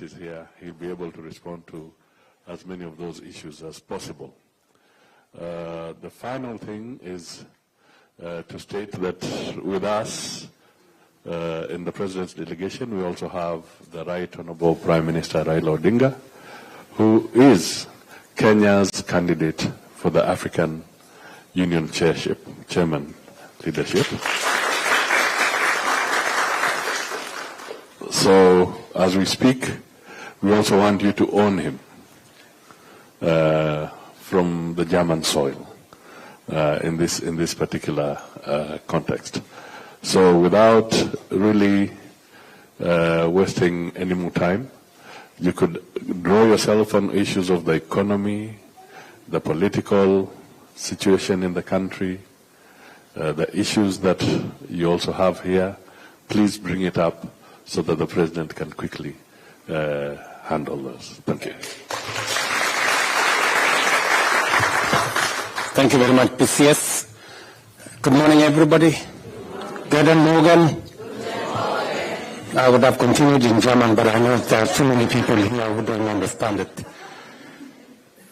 is here, he'll be able to respond to as many of those issues as possible. The final thing is to state that with us in the President's delegation, we also have the Right Honorable Prime Minister Raila Odinga, who is Kenya's candidate for the African Union chairman leadership. So, as we speak, we also want you to own him from the German soil in this particular context. So, without really wasting any more time, you could draw yourself on issues of the economy, the political situation in the country, the issues that you also have here. Please bring it up so that the President can quickly handle those. Thank you. Thank you very much, PCS. Good morning, everybody. Guten Morgen. I would have continued in German, but I know there are too many people here who don't understand it.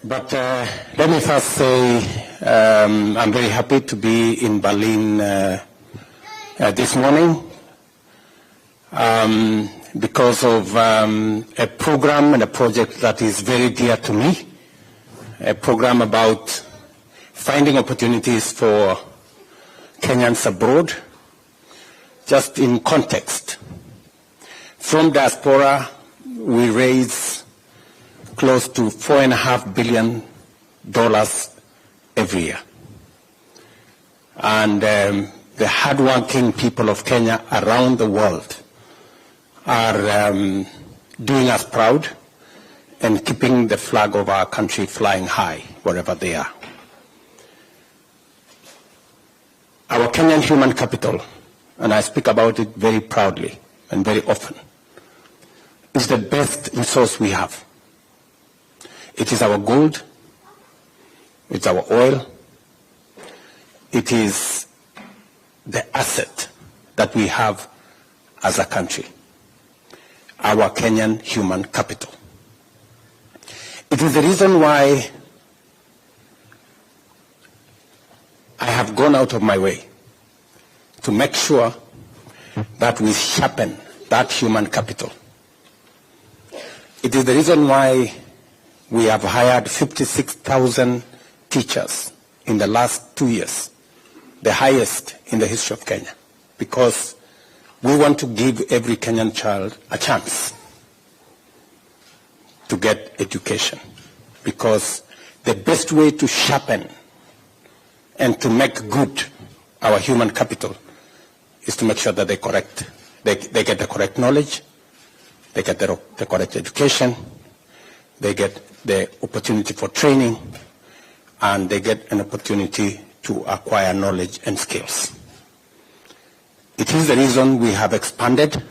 But let me first say I'm very happy to be in Berlin this morning because of a program and a project that is very dear to me, a program about finding opportunities for Kenyans abroad. Just in context, from diaspora, we raise close to $4.5 billion every year. And the hardworking people of Kenya around the world are doing us proud and keeping the flag of our country flying high wherever they are. Our Kenyan human capital, and I speak about it very proudly and very often, is the best resource we have. It is our gold, it's our oil, it is the asset that we have as a country, our Kenyan human capital. It is the reason why I have gone out of my way to make sure that we sharpen that human capital. It is the reason why we have hired 56,000 teachers in the last 2 years, the highest in the history of Kenya, because we want to give every Kenyan child a chance to get education, because the best way to sharpen and to make good our human capital is to make sure that they get the correct knowledge, they get the correct education, they get the opportunity for training, and they get an opportunity to acquire knowledge and skills. It is the reason we have expanded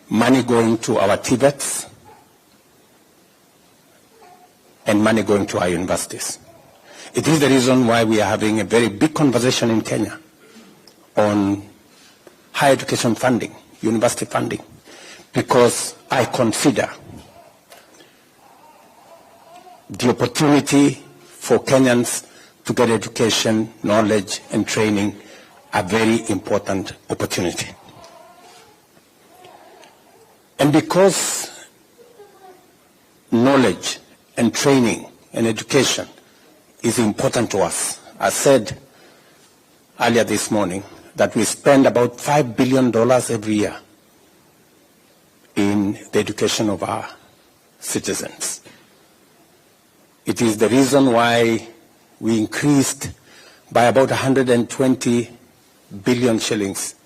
money going to our TVETs and money going to our universities. It is the reason why we are having a very big conversation in Kenya on higher education funding, university funding, because I consider the opportunity for Kenyans to get education, knowledge, and training a very important opportunity. And because knowledge and training and education is important to us, I said earlier this morning that we spend about $5 billion every year in the education of our citizens. It is the reason why we increased by about 120 billion shillings,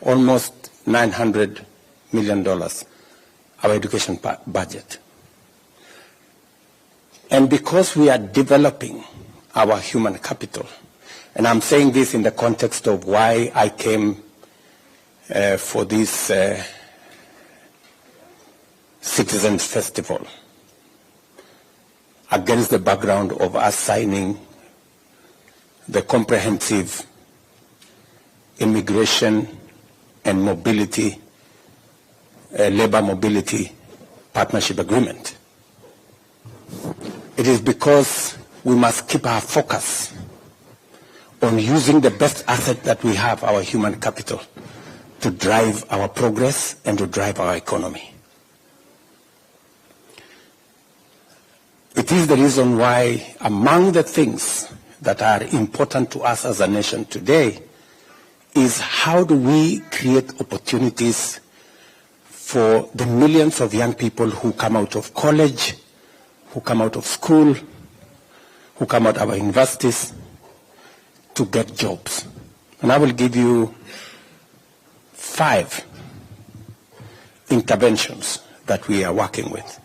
almost $900 million, our education budget. And because we are developing our human capital, and I'm saying this in the context of why I came for this Citizens Festival, against the background of us signing the comprehensive immigration and mobility, labor mobility partnership agreement. It is because we must keep our focus on using the best asset that we have, our human capital, to drive our progress and to drive our economy. It is the reason why among the things that are important to us as a nation today is how do we create opportunities for the millions of young people who come out of college, who come out of school, who come out of our universities to get jobs. And I will give you 5 interventions that we are working with.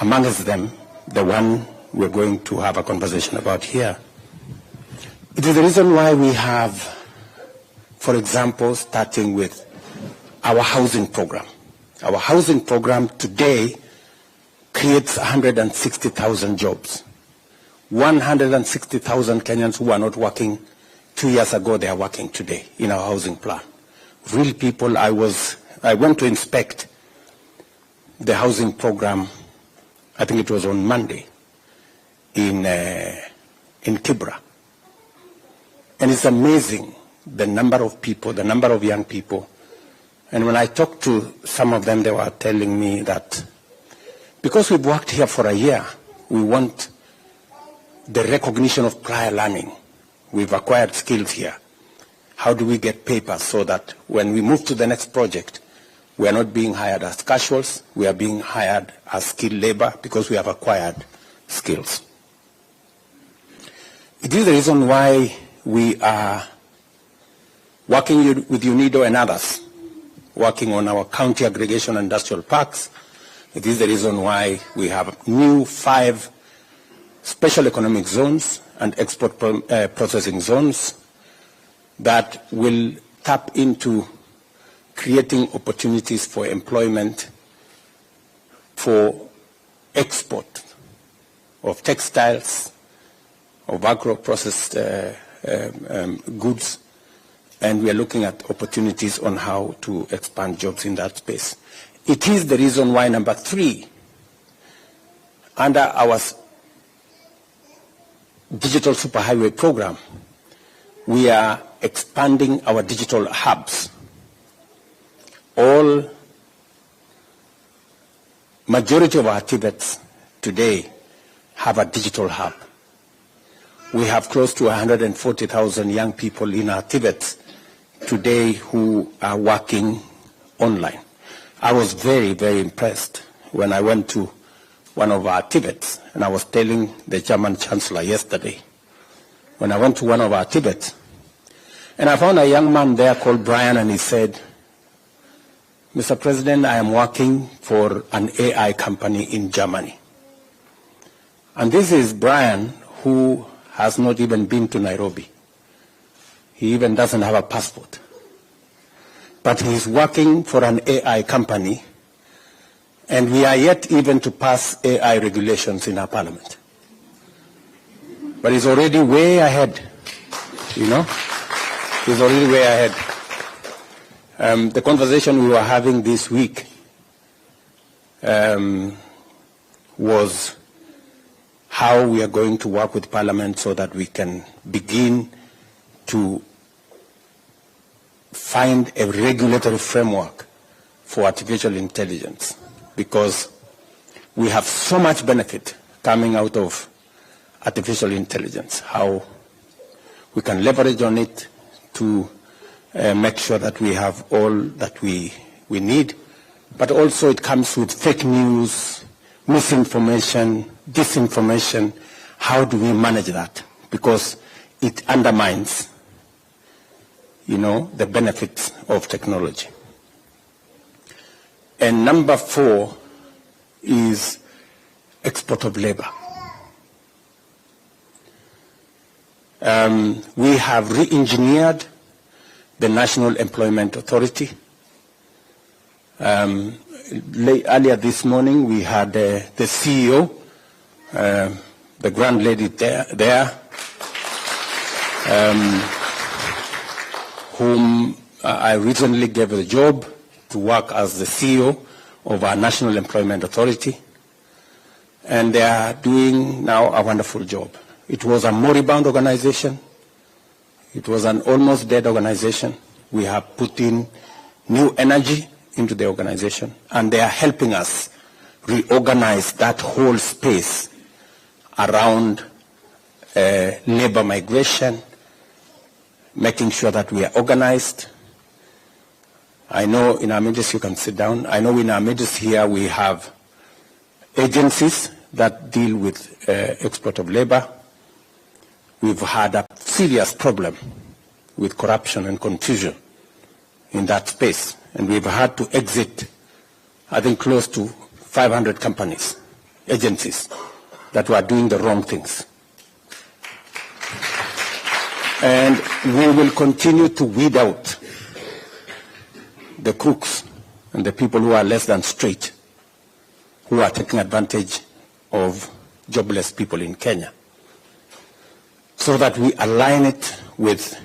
Amongst them, the one we're going to have a conversation about here. It is the reason why we have, for example, starting with our housing program. Our housing program today creates 160,000 jobs. 160,000 Kenyans who are not working 2 years ago, they are working today in our housing plan. Real people. I went to inspect the housing program, I think it was on Monday, in Kibra. And it's amazing the number of people, the number of young people. And when I talked to some of them, they were telling me that because we've worked here for a year, we want the recognition of prior learning. We've acquired skills here. How do we get papers so that when we move to the next project, we are not being hired as casuals, we are being hired as skilled labor because we have acquired skills. It is the reason why we are working with UNIDO and others, working on our county aggregation industrial parks. It is the reason why we have new 5 special economic zones and export processing zones that will tap into creating opportunities for employment, for export of textiles, of agro-processed goods, and we are looking at opportunities on how to expand jobs in that space. It is the reason why, number 3, under our digital superhighway program, we are expanding our digital hubs. Majority of our Tibets today have a digital hub. We have close to 140,000 young people in our Tibets today who are working online. I was very, very impressed when I went to one of our Tibets, and I was telling the German Chancellor yesterday, when I went to one of our Tibets, and I found a young man there called Brian, and he said, Mr. President, I am working for an AI company in Germany. And this is Brian, who has not even been to Nairobi. He even doesn't have a passport. But he's working for an AI company, and we are yet even to pass AI regulations in our parliament. But he's already way ahead, you know? He's already way ahead. The conversation we were having this week was how we are going to work with Parliament so that we can begin to find a regulatory framework for artificial intelligence, because we have so much benefit coming out of artificial intelligence, how we can leverage on it to make sure that we have all that we need, but also it comes with fake news, misinformation, disinformation. How do we manage that? Because it undermines, the benefits of technology. And number 4 is export of labor. We have re-engineered the National Employment Authority. Earlier this morning, we had the CEO, the grand lady there whom I recently gave the job to work as the CEO of our National Employment Authority, and they are doing now a wonderful job. It was a moribund organization. It was an almost dead organization. We have put in new energy into the organization, and they are helping us reorganize that whole space around labor migration, making sure that we are organized. I know in our midst, you can sit down, I know in our midst here we have agencies that deal with export of labor. We've had a serious problem with corruption and confusion in that space, and we've had to exit, I think, close to 500 companies, agencies that were doing the wrong things. And we will continue to weed out the crooks and the people who are less than straight, who are taking advantage of jobless people in Kenya, so that we align it with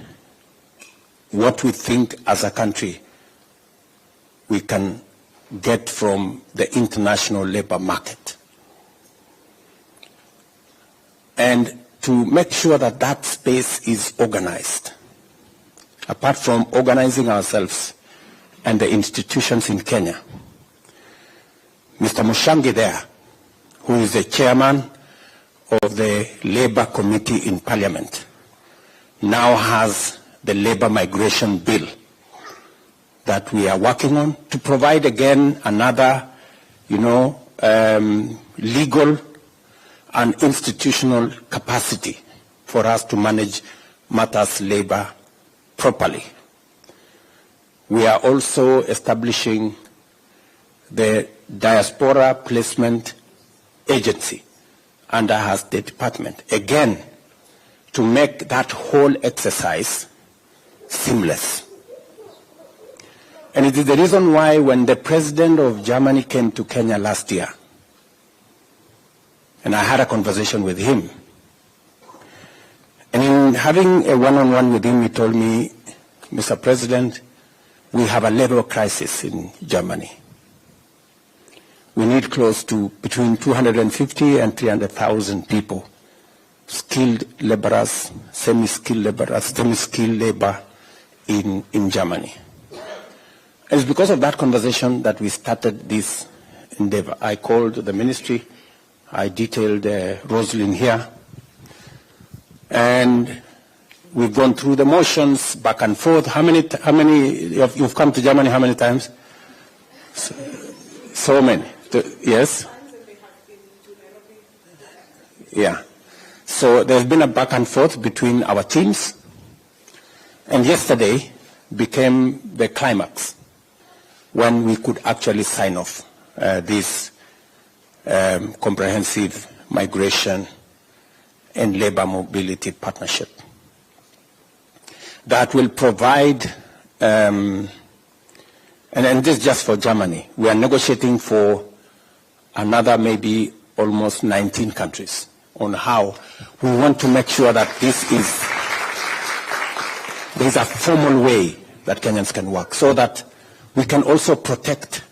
what we think as a country we can get from the international labor market. And to make sure that that space is organized, apart from organizing ourselves and the institutions in Kenya, Mr. Mushangi there, who is the chairman of the Labor Committee in Parliament, now has the Labor Migration Bill that we are working on to provide again another, legal and institutional capacity for us to manage matters labor properly. We are also establishing the Diaspora Placement Agency under our State Department, again, to make that whole exercise seamless. And it is the reason why when the President of Germany came to Kenya last year, and I had a conversation with him, and in having a one-on-one with him, he told me, Mr. President, we have a labor crisis in Germany. We need close to between 250 and 300,000 people, skilled laborers, semi-skilled labor in Germany. And it's because of that conversation that we started this endeavor. I called the ministry, I detailed Rosalind here, and we've gone through the motions back and forth. How many you've come to Germany how many times? So many. Yes? Yeah. So there's been a back and forth between our teams, and yesterday became the climax when we could actually sign off this comprehensive migration and labor mobility partnership that will provide, and this is just for Germany. We are negotiating for another maybe almost 19 countries on how we want to make sure that there's a formal way that Kenyans can work, so that we can also protect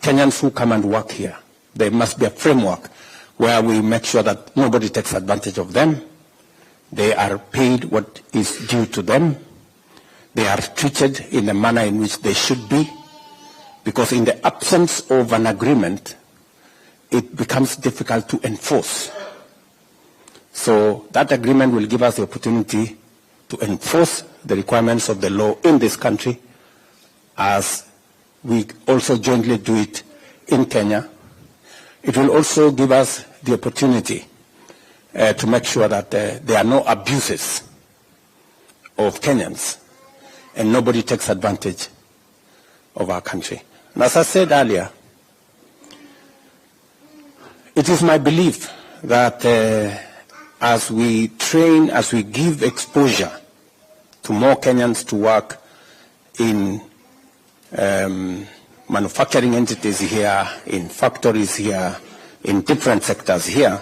Kenyans who come and work here. There must be a framework where we make sure that nobody takes advantage of them. They are paid what is due to them. They are treated in the manner in which they should be, because in the absence of an agreement, it becomes difficult to enforce. So that agreement will give us the opportunity to enforce the requirements of the law in this country, as we also jointly do it in Kenya. It will also give us the opportunity to make sure that there are no abuses of Kenyans and nobody takes advantage of our country. And as I said earlier, it is my belief that as we train, as we give exposure to more Kenyans to work in manufacturing entities here, in factories here, in different sectors here.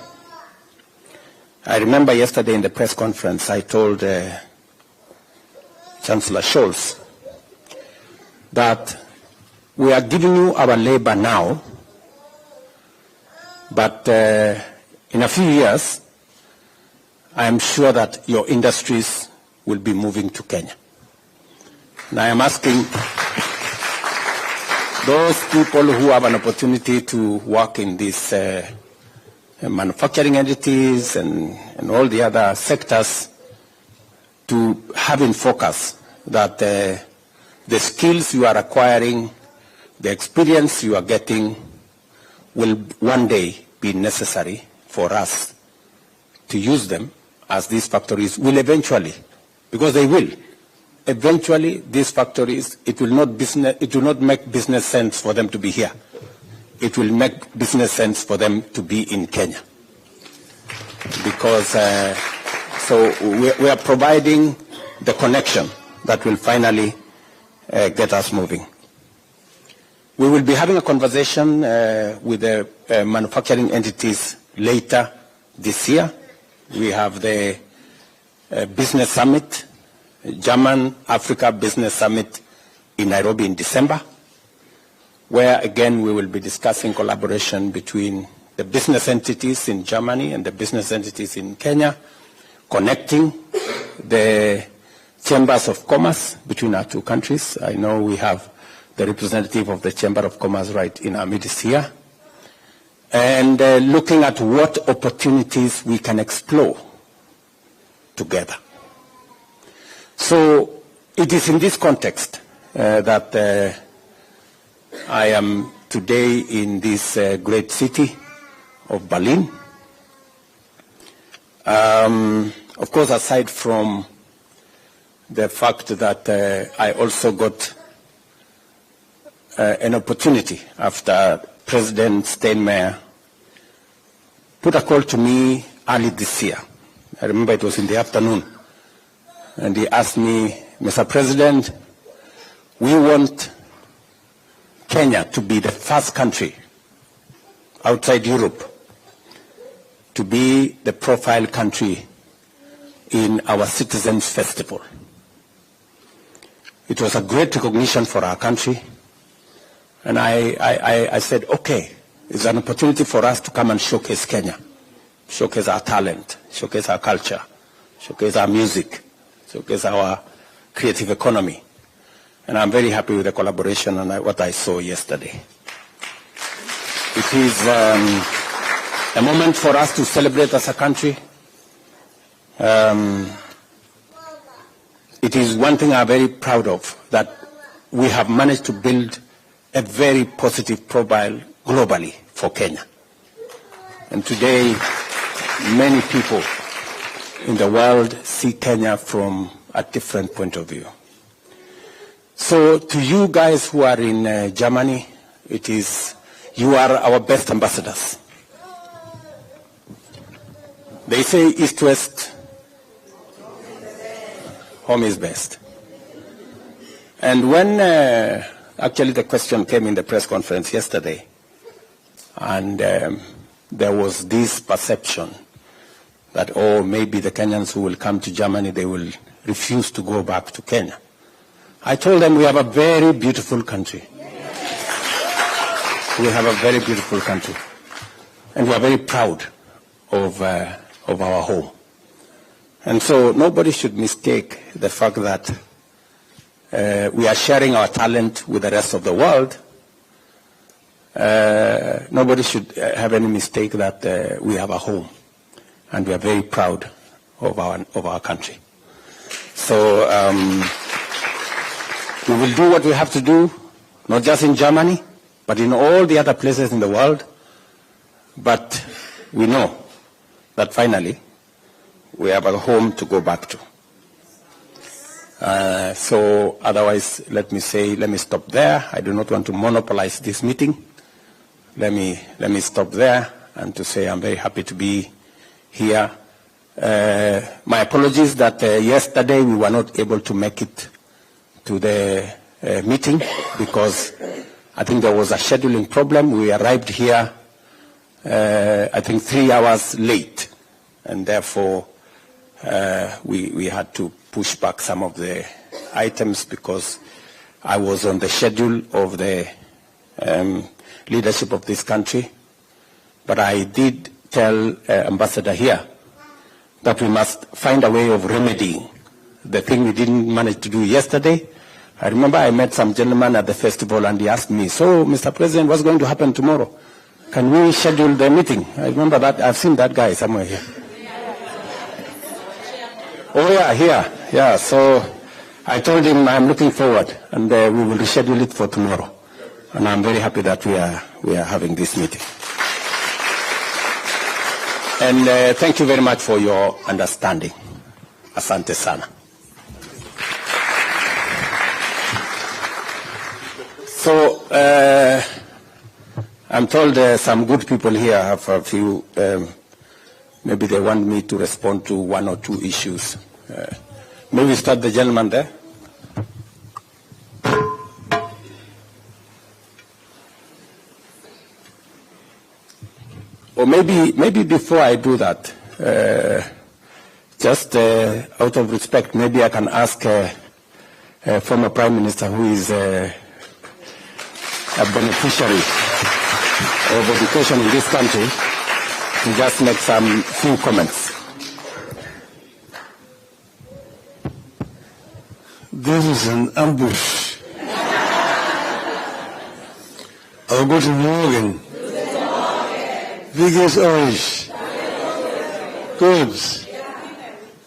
I remember yesterday in the press conference, I told Chancellor Scholz that we are giving you our labor now, but in a few years, I am sure that your industries will be moving to Kenya. And I am asking those people who have an opportunity to work in these manufacturing entities and all the other sectors to have in focus that the skills you are acquiring, the experience you are getting will one day be necessary for us to use them, as these factories will eventually, because they will. Eventually, these factories, it will not make business sense for them to be here. It will make business sense for them to be in Kenya. Because, so we are providing the connection that will finally get us moving. We will be having a conversation with the manufacturing entities later this year. We have the Business Summit, German-Africa Business Summit in Nairobi in December, where again we will be discussing collaboration between the business entities in Germany and the business entities in Kenya, connecting the chambers of commerce between our two countries. I know we have the representative of the Chamber of Commerce right in our midst here, and looking at what opportunities we can explore together. So it is in this context that I am today in this great city of Berlin. Of course, aside from the fact that I also got an opportunity after President Steinmeier put a call to me early this year. I remember it was in the afternoon. And he asked me, Mr. President, we want Kenya to be the first country outside Europe to be the profile country in our Citizens Festival. It was a great recognition for our country. And I said, okay, it's an opportunity for us to come and showcase Kenya, showcase our talent, showcase our culture, showcase our music, showcase our creative economy. And I'm very happy with the collaboration and what I saw yesterday. It is a moment for us to celebrate as a country. It is one thing I'm very proud of, that we have managed to build a very positive profile globally for Kenya. And today, many people in the world see Kenya from a different point of view. So to you guys who are in Germany, you are our best ambassadors. They say East-West, home is best. And when actually the question came in the press conference yesterday, and there was this perception that, oh, maybe the Kenyans who will come to Germany, they will refuse to go back to Kenya. I told them we have a very beautiful country. We have a very beautiful country. And we are very proud of our home. And so nobody should mistake the fact that we are sharing our talent with the rest of the world. Nobody should have any mistake that we have a home. And we are very proud of our country. So we will do what we have to do, not just in Germany, but in all the other places in the world. But we know that finally we have a home to go back to. So otherwise, let me stop there. I do not want to monopolize this meeting. Let me stop there and to say I'm very happy to be here. My apologies that yesterday we were not able to make it to the meeting because I think there was a scheduling problem. We arrived here, I think 3 hours late, and therefore we had to push back some of the items because I was on the schedule of the leadership of this country. But I did tell Ambassador here that we must find a way of remedying the thing we didn't manage to do yesterday. I remember I met some gentleman at the festival and he asked me, so Mr. President, what's going to happen tomorrow? Can we schedule the meeting? I remember that. I've seen that guy somewhere here. Oh yeah, here. Yeah, so I told him I'm looking forward and we will reschedule it for tomorrow. And I'm very happy that we are having this meeting. And thank you very much for your understanding. Asante sana. So, I'm told some good people here have a few, maybe they want me to respond to one or two issues. Maybe start the gentleman there. Or maybe before I do that, just out of respect, maybe I can ask former Prime Minister who is a beneficiary of education in this country to just make some few comments. This is an ambush. Oh, guten Morgen. Wie geht's euch? Good.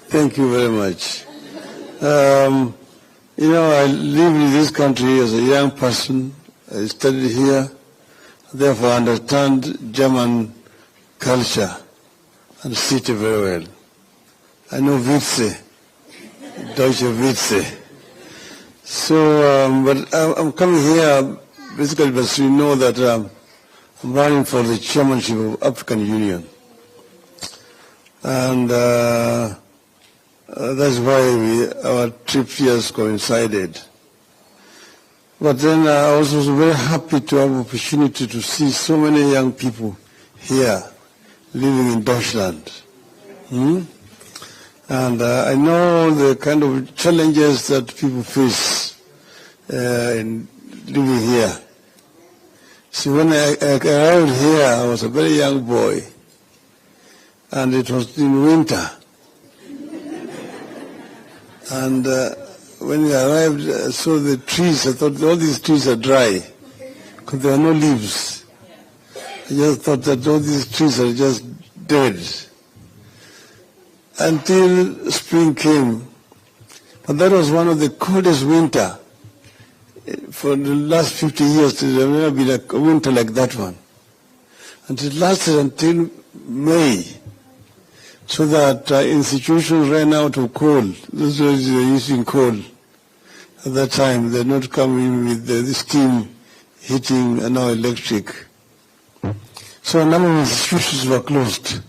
Thank you very much. You know, I live in this country as a young person. I studied here, therefore I understand German culture and city very well. I know Witze, Deutsche Witze. So, but I'm coming here basically because you know that I'm running for the chairmanship of African Union. And that's why our trip here has coincided. But then I was also very happy to have an opportunity to see so many young people here living in Deutschland. And I know the kind of challenges that people face in living here. See, when I arrived here, I was a very young boy, and it was in winter. And when I arrived, I saw the trees. I thought all these trees are dry because there are no leaves. I just thought that all these trees are just dead until spring came. But that was one of the coldest winter. For the last 50 years, there has never been a winter like that one. And it lasted until May, so that institutions ran out of coal. Those were using coal. At that time, they're not coming with the steam heating and now electric. So a number of institutions were closed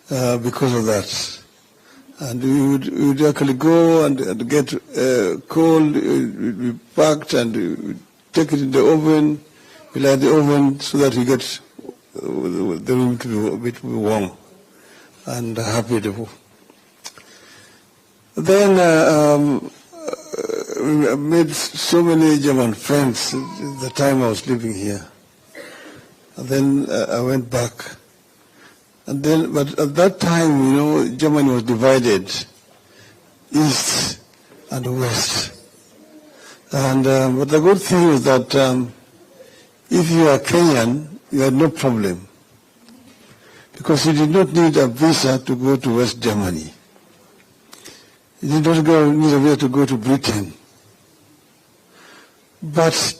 because of that. And we would actually go and get coal, we packed and we take it in the oven, we light the oven so that we get the room to be a bit warm and happy. Then I made so many German friends at the time I was living here. And then I went back. And then, but at that time, you know, Germany was divided, east and west. And but the good thing is that if you are Kenyan, you had no problem, because you did not need a visa to go to West Germany. You did not need a visa to go to Britain. But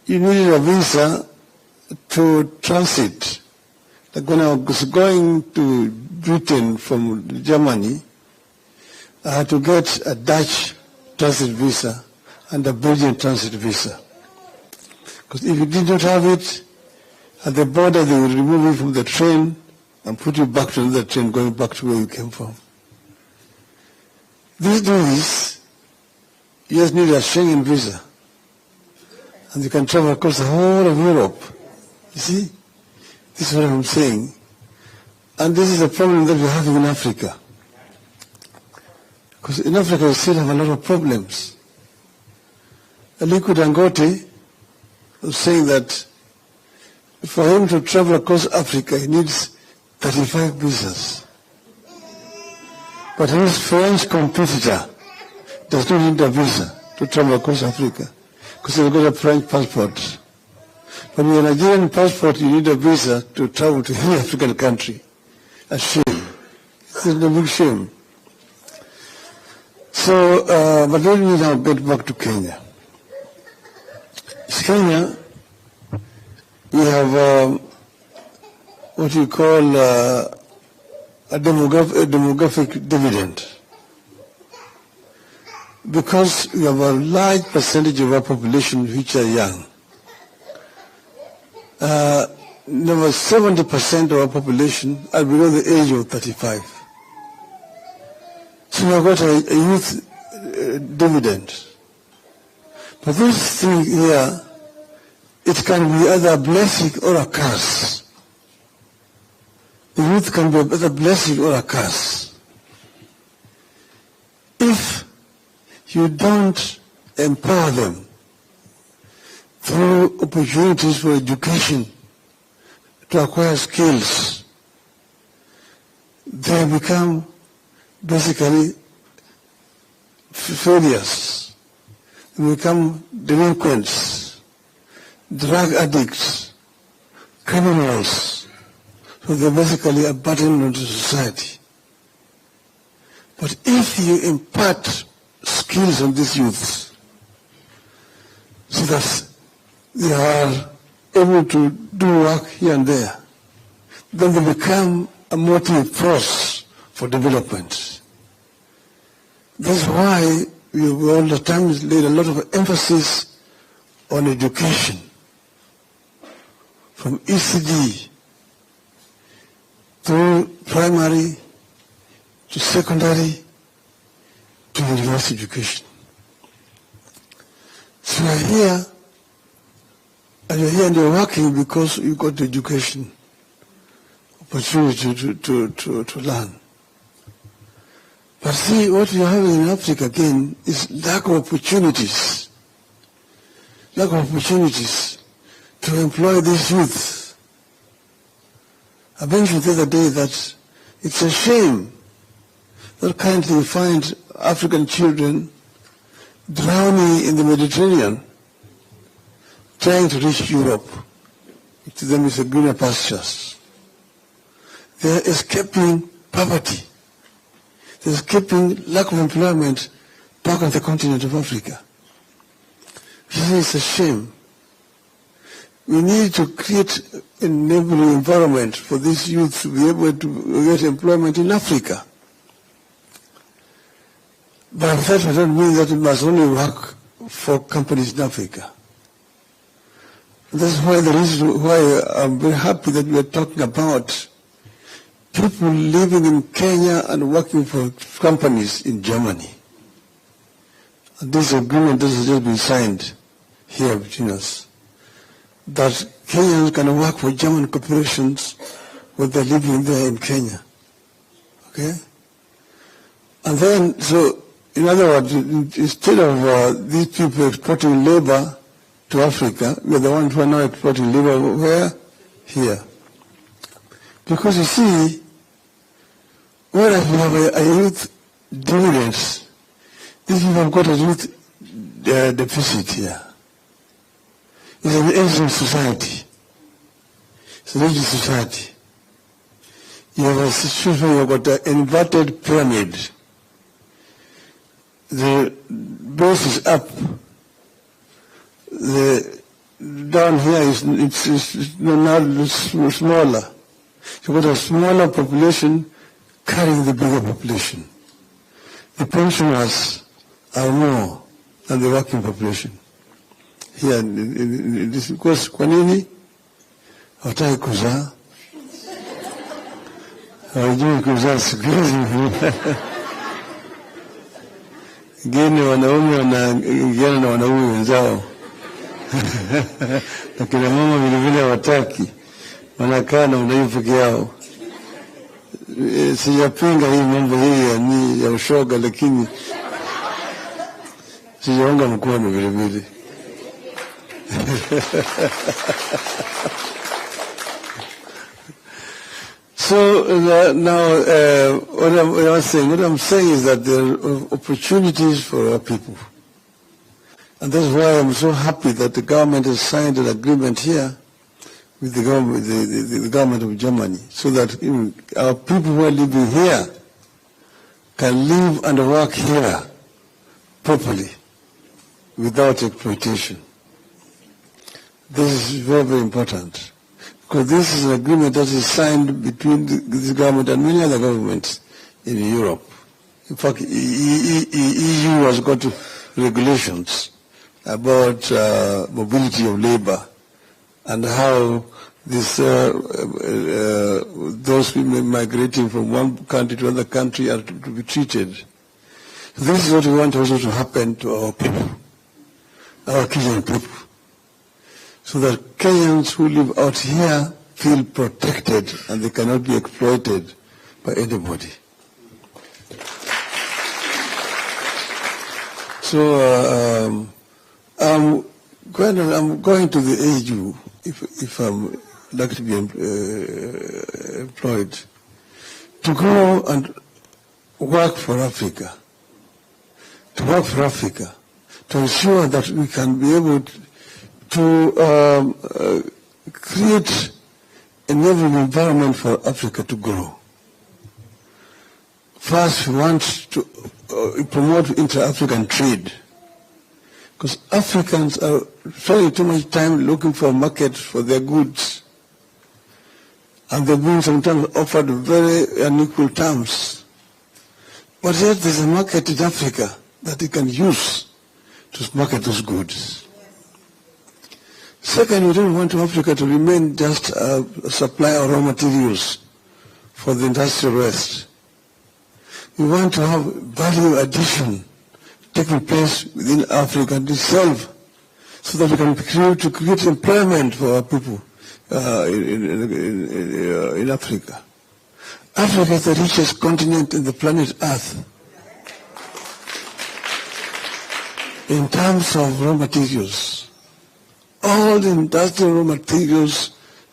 you needed a visa to transit. Like when I was going to Britain from Germany, I had to get a Dutch transit visa and a Belgian transit visa. Because if you did not have it, at the border they would remove you from the train and put you back to another train going back to where you came from. These days, you just need a Schengen visa. And you can travel across the whole of Europe. You see? This is what I'm saying. And this is a problem that we're having in Africa. Because in Africa we still have a lot of problems. Aliko Dangote was saying that for him to travel across Africa, he needs 35 visas. But his French competitor does not need a visa to travel across Africa because he's got a French passport. But with a Nigerian passport, you need a visa to travel to any African country. A shame. It's a big shame. So, but let me now get back to Kenya. In Kenya, we have what you call a demographic dividend. Because we have a large percentage of our population which are young. Over 70% of our population are below the age of 35. So we have got a youth dividend. But this thing here, it can be either a blessing or a curse. The youth can be either a blessing or a curse. If you don't empower them through opportunities for education to acquire skills, they become basically failures. They become delinquents, drug addicts, criminals. So they're basically a burden on society. But if you impart skills on these youths so that they are able to do work here and there, then they become a motive force for development. That's why we all the time laid a lot of emphasis on education, from ECD through primary to secondary to university education. So you're here, and you're working because you got the education opportunity to learn. But see, what we are having in Africa again is lack of opportunities. Lack of opportunities to employ these youth. I mentioned the other day that it's a shame that currently we find African children drowning in the Mediterranean, trying to reach Europe. To them is a greener pastures. They are escaping poverty. They are escaping lack of employment back on the continent of Africa. It's a shame. We need to create an enabling environment for these youth to be able to get employment in Africa. But that does not mean that it must only work for companies in Africa. That's why the reason why I'm very happy that we are talking about people living in Kenya and working for companies in Germany. And this agreement that has just been signed here between us, that Kenyans can work for German corporations when they're living there in Kenya. Okay? And then, so, in other words, instead of these people exporting labor to Africa, we are the ones who are now exporting labor where? Here. Because you see, whereas we have a youth dividends, these people have got a youth deficit here. It's an aging society. It's an aging society. You have a situation where you've got an inverted pyramid. The base is up. The down here is now smaller. You've got a smaller population carrying the bigger population. The pensioners are more than the working population. Here in this, because kwa nini hawataki kuzaa? Hawajui kuzaa siku hizi. Wengine wanaume wanaingiana na wanaume wenzao. Na kina mama vile vile hawataki. Wanakaa na wanaume peke yao. Sijapinga hii mambo hii ya ushoga, lakini sijaunga mkono vile vile. So now, what I'm saying is that there are opportunities for our people. And that's why I'm so happy that the government has signed an agreement here with the government of Germany, so that our people who are living here can live and work here properly without exploitation. This is very, very important, because this is an agreement that is signed between this government and many other governments in Europe. In fact, EU has got regulations about mobility of labor and how this, those people migrating from one country to another country are to be treated. So this is what we want also to happen to our people, our Kenyan people, so that Kenyans who live out here feel protected and they cannot be exploited by anybody. So I'm going to the AU if I'm like to be employed, to go and work for Africa, to ensure that we can be able to create an environment for Africa to grow. First, we want to promote inter-African trade, because Africans are spending too much time looking for a market for their goods, and they're being sometimes offered very unequal terms. But yet there's a market in Africa that they can use to market those goods. Second, we don't want Africa to remain just a supplier of raw materials for the industrial West. We want to have value addition taking place within Africa itself, so that we can create employment for our people in Africa. Africa is the richest continent in the planet Earth in terms of raw materials. All the industrial raw materials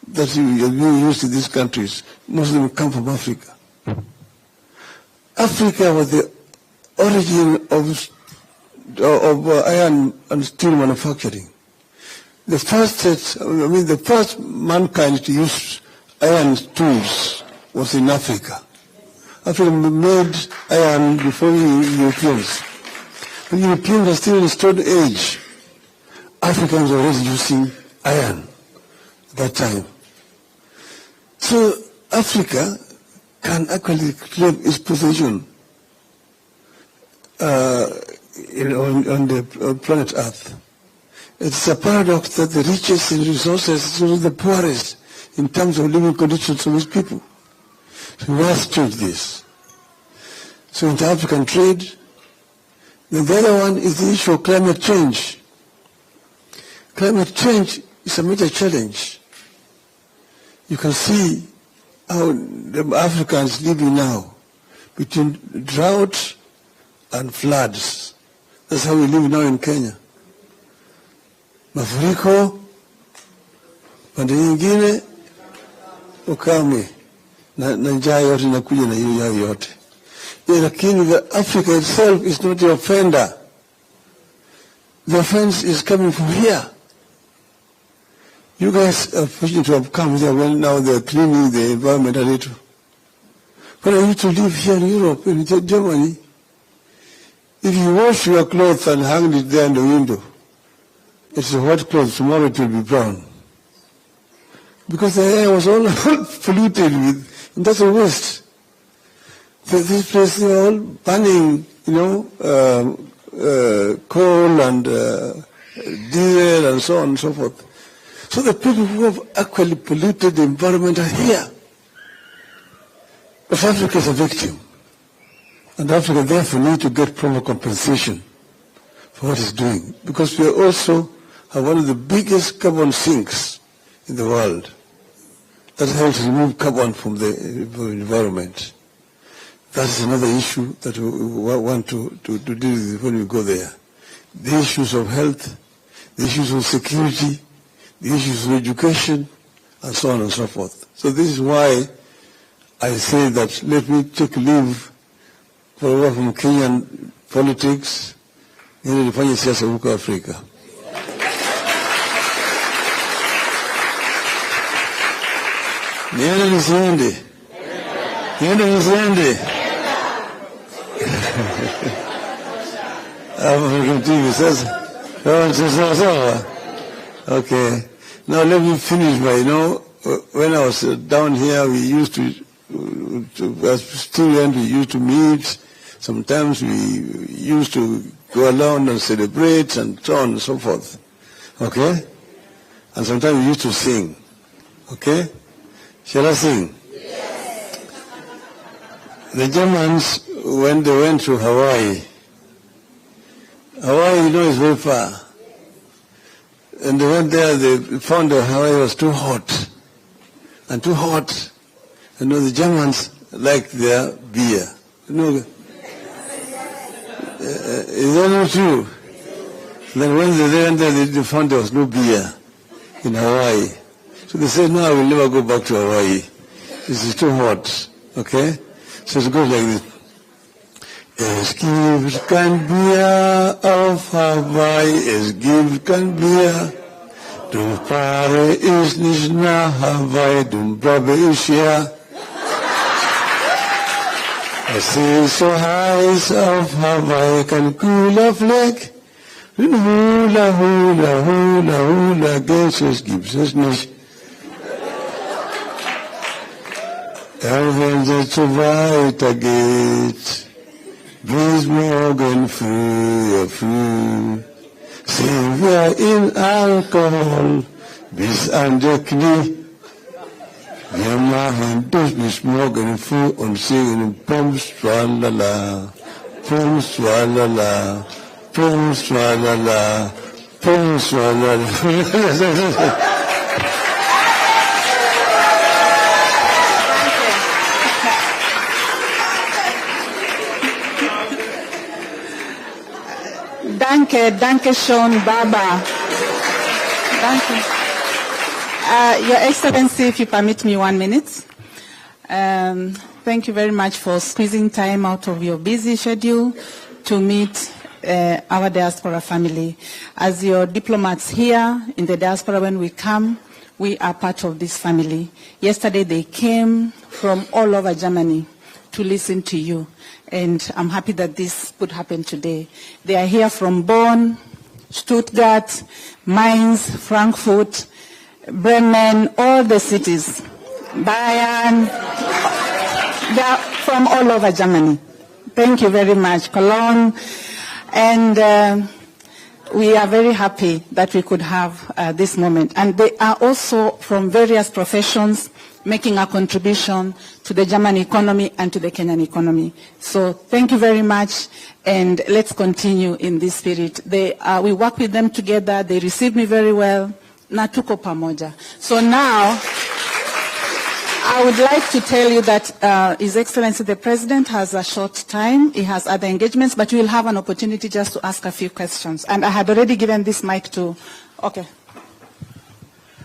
that are being used in these countries, most of them come from Africa. Africa was the origin of iron and steel manufacturing. The first mankind to use iron tools was in Africa. Africa made iron before the Europeans. The Europeans are still in the Stone Age. Africans were already using iron at that time. So Africa can actually claim its position on the planet Earth. It's a paradox that the richest in resources is also the poorest in terms of living conditions of its people. So we must change this. So inter-African trade. Then the other one is the issue of climate change. Climate change is a major challenge. You can see how the Africans living now between drought and floods. That's how we live now in Kenya. Mafuriko, pande nyingine, ukame, na njaa yote inakuja na hiyo yao yote. Lakini Africa itself is not the offender. The offense is coming from here. You guys are fortunate to have come here when now they're cleaning the environment a little. When I used to live here in Europe, in Germany, if you wash your clothes and hang it there in the window, it's a white cloth, tomorrow it will be brown. Because the air was all polluted with industrial waste. This place, they were all burning, coal and diesel and so on and so forth. So the people who have actually polluted the environment are here. But Africa is a victim. And Africa therefore needs to get proper compensation for what it's doing. Because we are also have one of the biggest carbon sinks in the world that helps remove carbon from the environment. That is another issue that we want to deal with when we go there. The issues of health, the issues of security, the issues of education, and so on and so forth. So this is why I say that let me take leave for a while from Kenyan politics, ili nifanye siasa huko Afrika. Niende nisiende? Niende nisiende? Okay. Now let me finish by, when I was down here, we used to as students, we used to meet. Sometimes we used to go around and celebrate and so on and so forth. Okay? And sometimes we used to sing. Okay? Shall I sing? Yes. The Germans, when they went to Hawaii, is very far. And they went there, they found that Hawaii was too hot. And too hot. The Germans like their beer. Is that not true? Then when they went there, they found there was no beer in Hawaii. So they said, no, I will never go back to Hawaii. This is too hot. Okay? So it goes like this. Es gibt kein Bier auf Hawaii, es gibt kein Bier. Du fahre ich nicht nach Hawaii, du bleibe ich hier. Es ist so heiß auf Hawaii, kein cooler Fleck. Und Hula, Hula, Hula, Hula, Gäsches gibt es nicht. Wenn es so weitergeht, bis morgen früh, sind wir in Alkohol bis an die Knie. Wir machen das bis morgen früh und singen Pum, Swalala, Pum, Swalala, Pum, Swalala, Pum, Swalala. Danke schön, Baba. Danke. Your Excellency, if you permit me 1 minute. Thank you very much for squeezing time out of your busy schedule to meet our diaspora family. As your diplomats here in the diaspora, when we come, we are part of this family. Yesterday they came from all over Germany to listen to you. And I'm happy that this could happen today. They are here from Bonn, Stuttgart, Mainz, Frankfurt, Bremen, all the cities, Bayern. They are from all over Germany. Thank you very much, Cologne. And we are very happy that we could have this moment. And they are also from various professions, making a contribution to the German economy and to the Kenyan economy. So thank you very much, and let's continue in this spirit. We work with them together. They received me very well. Na tuko pamoja. So now, I would like to tell you that His Excellency the President has a short time. He has other engagements, but you will have an opportunity just to ask a few questions. And I had already given this mic to, okay.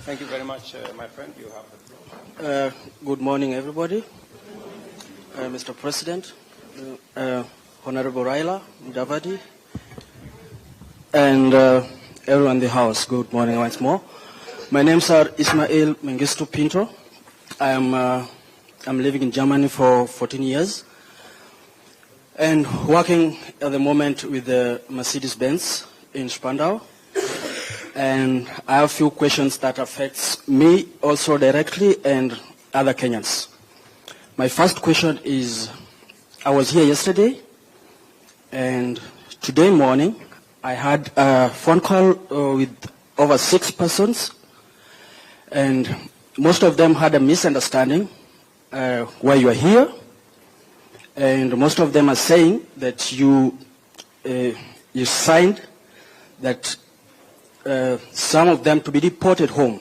Thank you very much, my friend. You have the floor. Good morning, everybody. Mr. President, Honorable Raila, Mudavadi, and everyone in the House, good morning once more. My name is Ismail Mengistu Pinto. I'm living in Germany for 14 years and working at the moment with the Mercedes-Benz in Spandau. And I have a few questions that affects me also directly and other Kenyans. My first question is, I was here yesterday, and today morning I had a phone call with over 6 persons, and most of them had a misunderstanding why you are here, and most of them are saying that you signed that some of them to be deported home.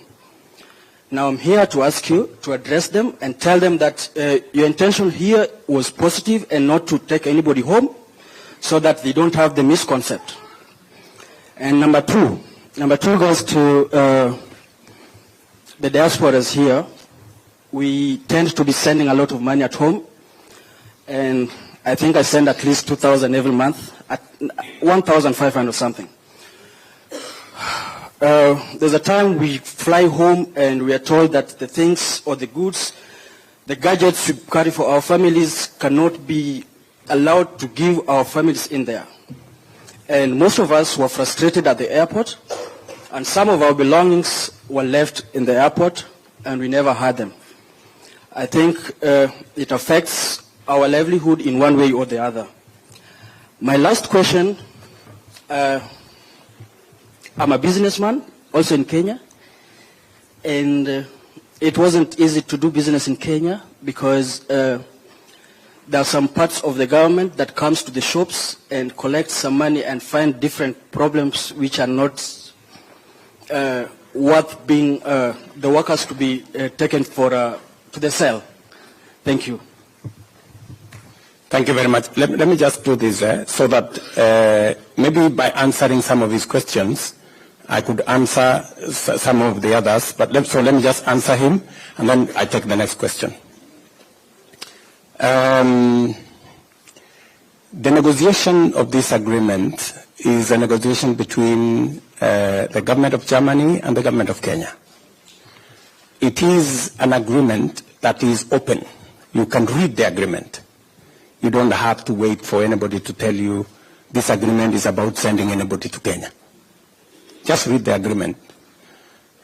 Now I'm here to ask you to address them and tell them that your intention here was positive and not to take anybody home so that they don't have the misconcept. And number 2, Number two goes to the diasporas here. We tend to be sending a lot of money at home, and I think I send at least 2,000 every month, at 1,500 something. There's a time we fly home and we are told that the things or the goods, the gadgets we carry for our families cannot be allowed to give our families in there. And most of us were frustrated at the airport, and some of our belongings were left in the airport and we never had them. I think it affects our livelihood in one way or the other. My last question, I'm a businessman, also in Kenya, and it wasn't easy to do business in Kenya because there are some parts of the government that comes to the shops and collects some money and find different problems which are not worth being the workers to be taken for to the cell. Thank you. Thank you very much. Let me just do this so that maybe by answering some of his questions, I could answer some of the others. But let me just answer him, and then I take the next question. The negotiation of this agreement is a negotiation between the government of Germany and the government of Kenya. It is an agreement that is open. You can read the agreement. You don't have to wait for anybody to tell you this agreement is about sending anybody to Kenya. Just read the agreement.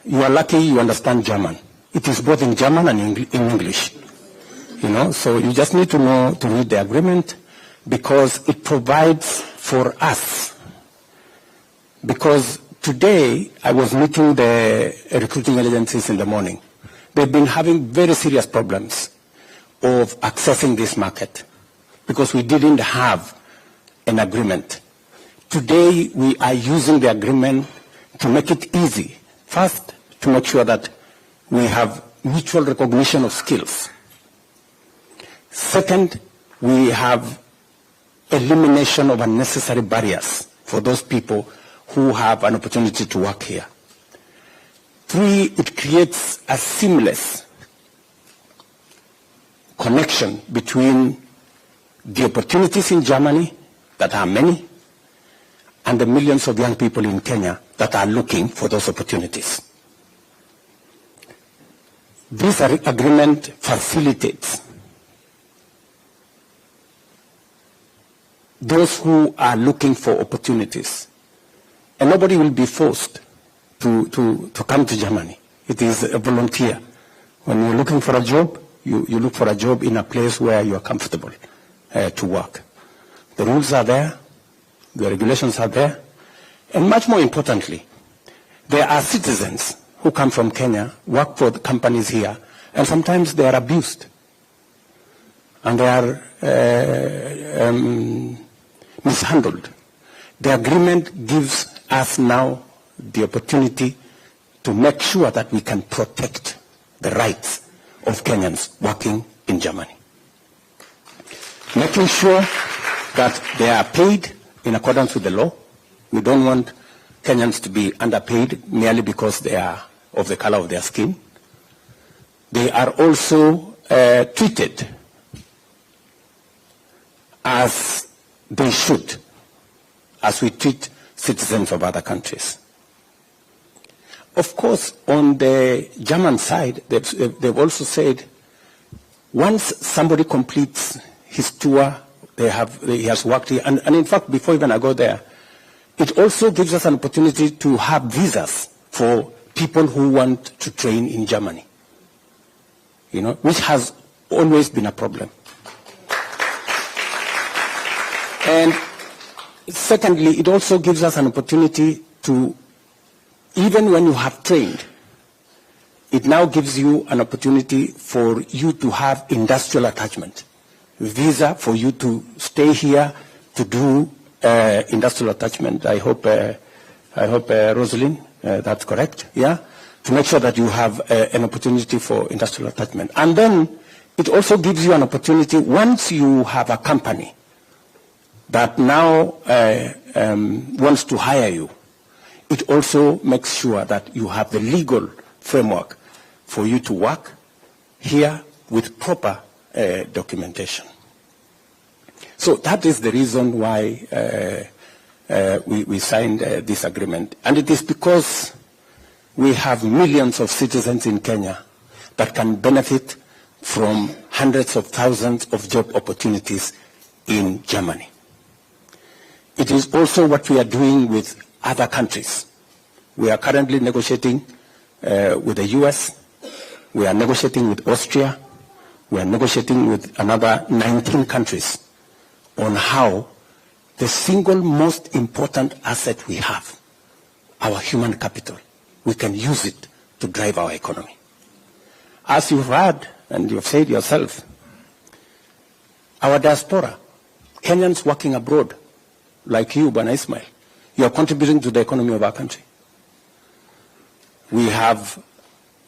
You are lucky you understand German. It is both in German and in English. You know, so you just need to know to read the agreement because it provides for us. Because today I was meeting the recruiting agencies in the morning. They've been having very serious problems of accessing this market because we didn't have an agreement. Today we are using the agreement to make it easy. First, to make sure that we have mutual recognition of skills. Second, we have elimination of unnecessary barriers for those people who have an opportunity to work here. Three, it creates a seamless connection between the opportunities in Germany, that are many, and the millions of young people in Kenya that are looking for those opportunities. This agreement facilitates those who are looking for opportunities. And nobody will be forced to come to Germany. It is a volunteer. When you're looking for a job, you look for a job in a place where you are comfortable to work. The rules are there, the regulations are there, and much more importantly, there are citizens who come from Kenya, work for the companies here, and sometimes they are abused. And they are mishandled. The agreement gives us now the opportunity to make sure that we can protect the rights of Kenyans working in Germany. Making sure that they are paid in accordance with the law. We don't want Kenyans to be underpaid merely because they are of the color of their skin. They are also treated as they should, as we treat citizens of other countries. Of course, on the German side, they've also said once somebody completes his tour, he has worked here, and in fact, before even I go there, it also gives us an opportunity to have visas for people who want to train in Germany, you know, which has always been a problem. And secondly, it also gives us an opportunity to, even when you have trained, it now gives you an opportunity for you to have industrial attachment. Visa for you to stay here to do industrial attachment. I hope Rosalind, that's correct, yeah? To make sure that you have an opportunity for industrial attachment. And then it also gives you an opportunity once you have a company that now wants to hire you. it also makes sure that you have the legal framework for you to work here with proper documentation. So that is the reason why we signed this agreement. And it is because we have millions of citizens in Kenya that can benefit from hundreds of thousands of job opportunities in Germany. It is also what we are doing with other countries. We are currently negotiating with the US. We are negotiating with Austria. We are negotiating with another 19 countries on how the single most important asset we have, our human capital, we can use it to drive our economy. As you've heard and you've said yourself, our diaspora, Kenyans working abroad, like you, Bwana Ismail, you are contributing to the economy of our country. We have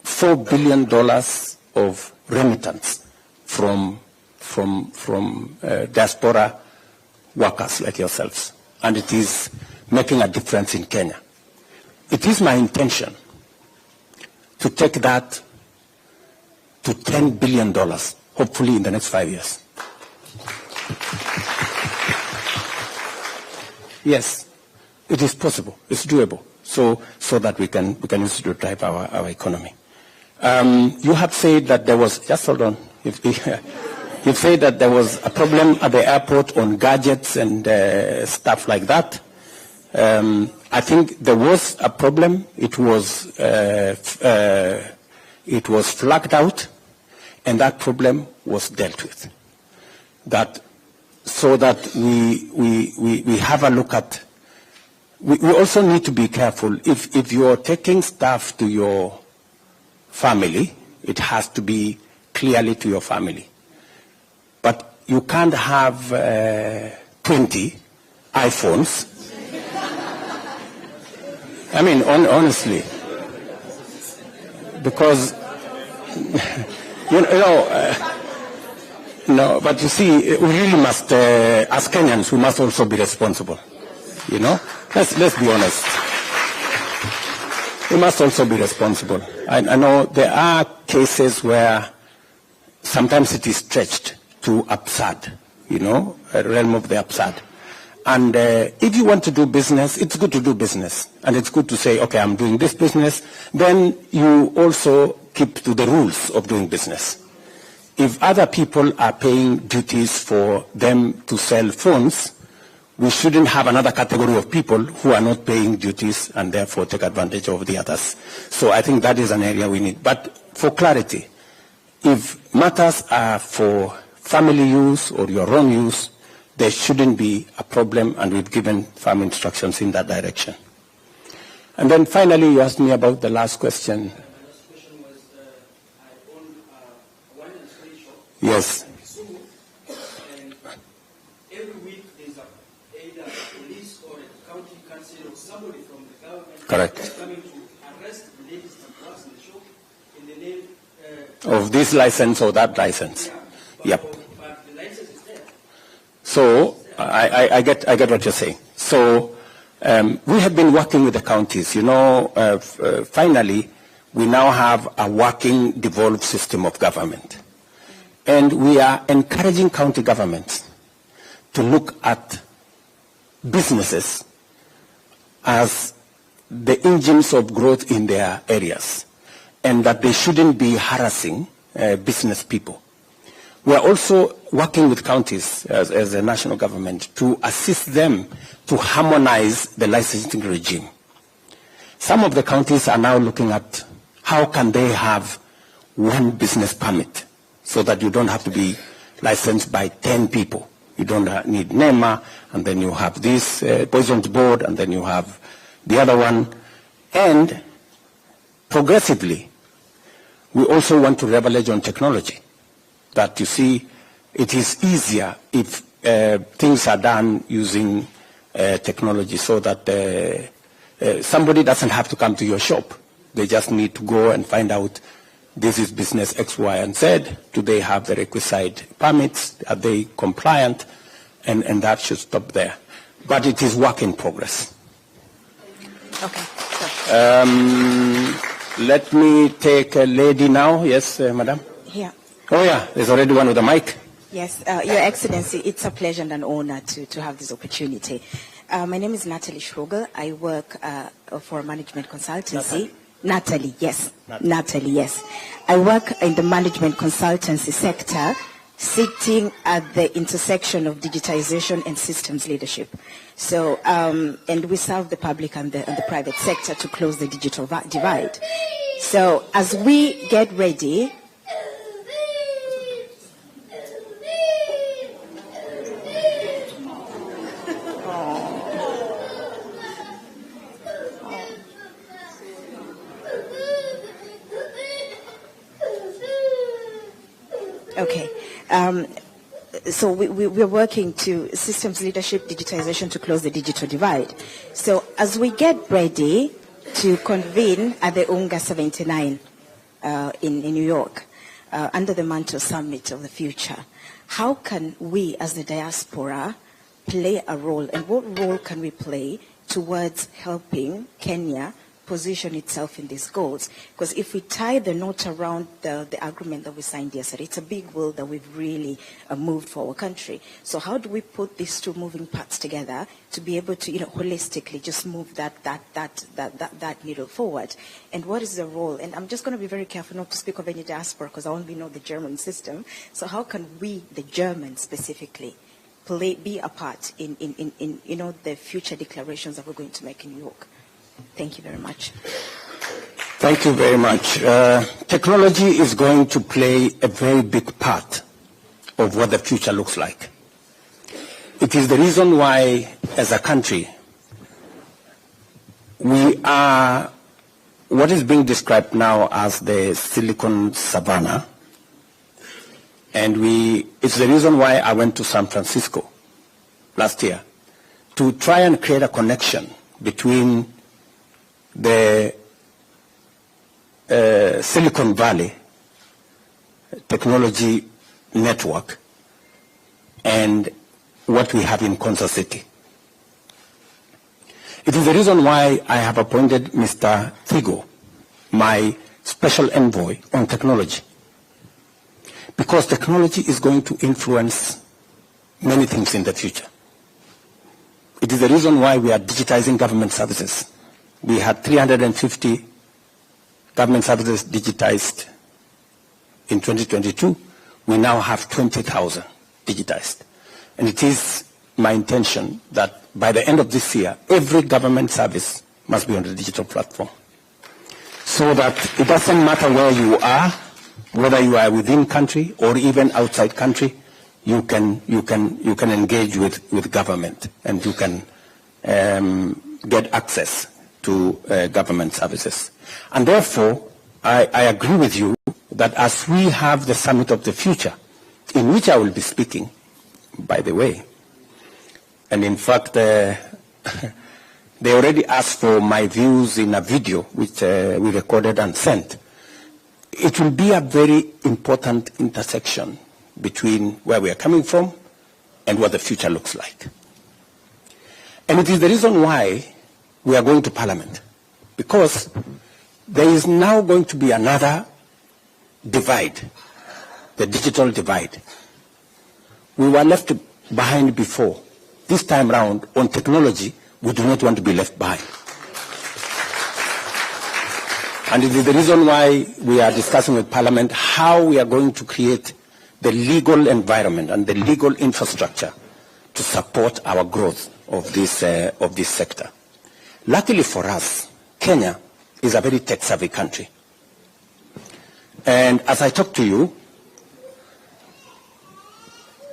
$4 billion of remittance from diaspora workers like yourselves, and it is making a difference in Kenya. It is my intention to take that to $10 billion, hopefully in the next 5 years. Yes, it is possible. It's doable. So that we can use it to drive our economy. You have said that there was, just hold on. You've said that there was a problem at the airport on gadgets and stuff like that. I think there was a problem. It was flagged out, and that problem was dealt with. So that we have a look at. We also need to be careful. If you're taking stuff to your family, it has to be clearly to your family. But you can't have 20 iPhones. I mean, honestly, because no. But you see, we really must, as Kenyans, we must also be responsible. You know, let's be honest. We must also be responsible. I know there are cases where sometimes it is stretched to absurd, you know, a realm of the absurd. And if you want to do business, it's good to do business. And it's good to say, okay, I'm doing this business. Then you also keep to the rules of doing business. If other people are paying duties for them to sell phones, we shouldn't have another category of people who are not paying duties and therefore take advantage of the others. So I think that is an area we need. But for clarity, if matters are for family use or your own use, there shouldn't be a problem, and we've given firm instructions in that direction. And then finally, you asked me about the last question. My last question was, I own a wine and spirit shop. Yes. And every week there's either a police or a county council or somebody from the government Correct. coming to arrest the ladies that works in the shop in the name Of this license or that license. yeah, Yep. but the license is there. So I get what you're saying. So we have been working with the counties. You know, finally, we now have a working, devolved system of government. And we are encouraging county governments to look at businesses as the engines of growth in their areas, and that they shouldn't be harassing business people. We are also working with counties as a national government to assist them to harmonize the licensing regime. Some of the counties are now looking at how can they have one business permit so that you don't have to be licensed by 10 people. You don't need NEMA, and then you have this poisons board, and then you have the other one. And progressively, we also want to leverage on technology. That you see, it is easier if things are done using technology, so that somebody doesn't have to come to your shop. They just need to go and find out, this is business X, Y, and Z. Do they have the requisite permits? Are they compliant? And that should stop there. But it is work in progress. Okay. Sure. Let me take a lady now. Yes, madam. Here. Oh, yeah. There's already one with a mic. Yes, Your Excellency, it's a pleasure and an honor to have this opportunity. My name is Natalie Schrogel. I work for a management consultancy. Natalie, yes. Natalie, yes. I work in the management consultancy sector, sitting at the intersection of digitization and systems leadership. So, and we serve the public and the private sector to close the digital divide. So, as we get ready, okay. So we're working to systems leadership, digitization to close the digital divide. So as we get ready to convene at the UNGA 79 in New York, under the Mantle Summit of the Future, how can we as the diaspora play a role, and what role can we play towards helping Kenya position itself in these goals? Because if we tie the knot around the agreement that we signed yesterday, it's a big will that we've really moved for our country. So how do we put these two moving parts together to be able to, holistically just move that needle forward? And what is the role? And I'm just going to be very careful not to speak of any diaspora because I only know the German system. So how can we, the Germans specifically, be a part in the future declarations that we're going to make in New York? Thank you very much. Thank you very much. Technology is going to play a very big part of what the future looks like. It is the reason why, as a country, we are what is being described now as the Silicon Savannah. And it's the reason why I went to San Francisco last year to try and create a connection between the Silicon Valley technology network and what we have in Kansas City. It is the reason why I have appointed Mr. Thigo, my special envoy on technology, because technology is going to influence many things in the future. It is the reason why we are digitizing government services. We had 350 government services digitized in 2022. We now have 20,000 digitized. And it is my intention that by the end of this year, every government service must be on the digital platform. So that it doesn't matter where you are, whether you are within country or even outside country, you can engage with government and you can get access to government services. And therefore, I agree with you that as we have the Summit of the Future, in which I will be speaking, by the way, and in fact, they already asked for my views in a video which we recorded and sent. It will be a very important intersection between where we are coming from and what the future looks like. And it is the reason why we are going to Parliament, because there is now going to be another divide, the digital divide. We were left behind before. This time round, on technology, we do not want to be left behind. And it is the reason why we are discussing with Parliament how we are going to create the legal environment and the legal infrastructure to support our growth of this sector. Luckily for us, Kenya is a very tech-savvy country. And as I talk to you,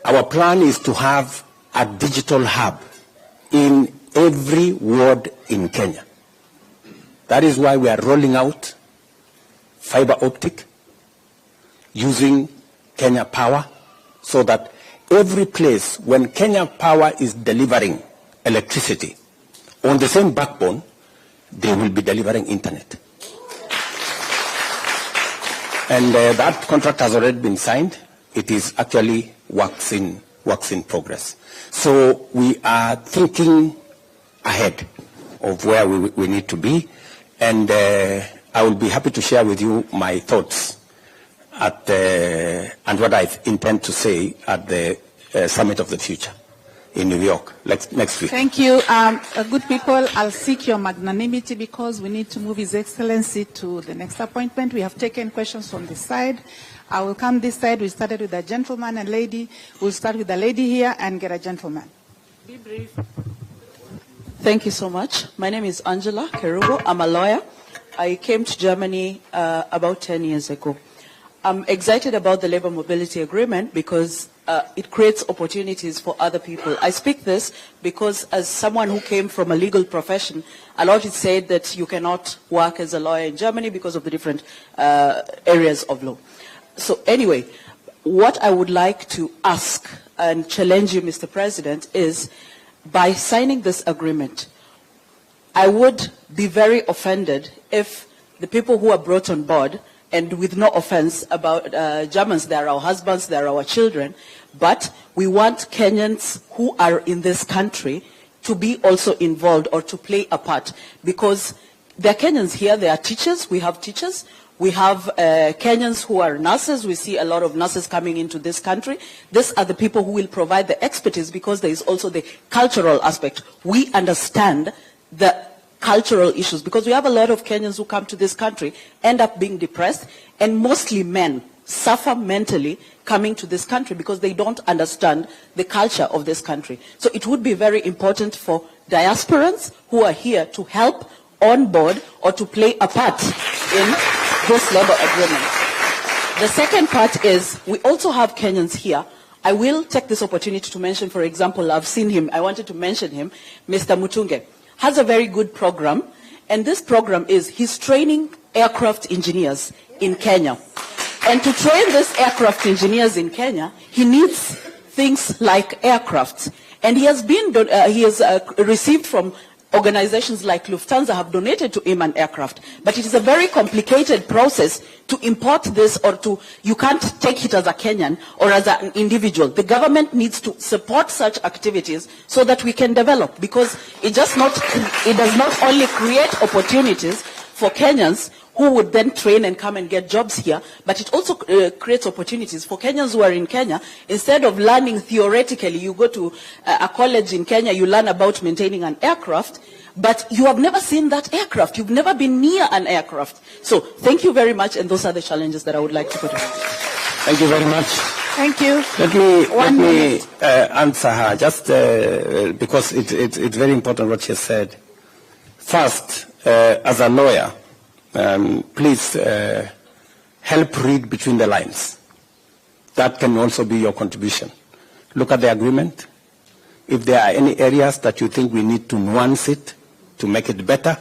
our plan is to have a digital hub in every ward in Kenya. That is why we are rolling out fiber optic using Kenya Power, so that every place when Kenya Power is delivering electricity on the same backbone, they will be delivering internet. And that contract has already been signed. It is actually works in progress. So we are thinking ahead of where we need to be. And I will be happy to share with you my thoughts and what I intend to say at the Summit of the Future in New York next week. Thank you. Good people, I'll seek your magnanimity because we need to move His Excellency to the next appointment. We have taken questions from this side. I will come this side. We started with a gentleman and lady. We'll start with the lady here and get a gentleman. Be brief. Thank you so much. My name is Angela Kerubo. I'm a lawyer. I came to Germany about 10 years ago. I'm excited about the labor mobility agreement because it creates opportunities for other people. I speak this because as someone who came from a legal profession, a lot is said that you cannot work as a lawyer in Germany because of the different areas of law. So anyway, what I would like to ask and challenge you, Mr. President, is by signing this agreement, I would be very offended if the people who are brought on board, and with no offense about Germans, they are our husbands, they are our children, but we want Kenyans who are in this country to be also involved or to play a part, because there are Kenyans here, there are teachers, we have teachers, we have Kenyans who are nurses. We see a lot of nurses coming into this country. These are the people who will provide the expertise because there is also the cultural aspect. We understand the cultural issues because we have a lot of Kenyans who come to this country, end up being depressed, and mostly men suffer mentally coming to this country because they don't understand the culture of this country. So it would be very important for diasporans who are here to help on board or to play a part in this labor agreement. The second part is we also have Kenyans here. I will take this opportunity to mention, for example, I've seen him, I wanted to mention him, Mr. Mutunge has a very good program, and this program is he's training aircraft engineers in Kenya. And to train these aircraft engineers in Kenya, he needs things like aircraft. And he has been received from organizations like Lufthansa have donated to him an aircraft. But it is a very complicated process to import this, or you can't take it as a Kenyan or as an individual. The government needs to support such activities so that we can develop, because it does not only create opportunities for Kenyans who would then train and come and get jobs here, but it also creates opportunities for Kenyans who are in Kenya. Instead of learning theoretically, you go to a college in Kenya, you learn about maintaining an aircraft, but you have never seen that aircraft. You've never been near an aircraft. So thank you very much, and those are the challenges that I would like to put in. Thank you very much. Thank you. Let me answer her, just because it's very important what she said. First, as a lawyer, please help read between the lines. That can also be your contribution. Look at the agreement. If there are any areas that you think we need to nuance it to make it better,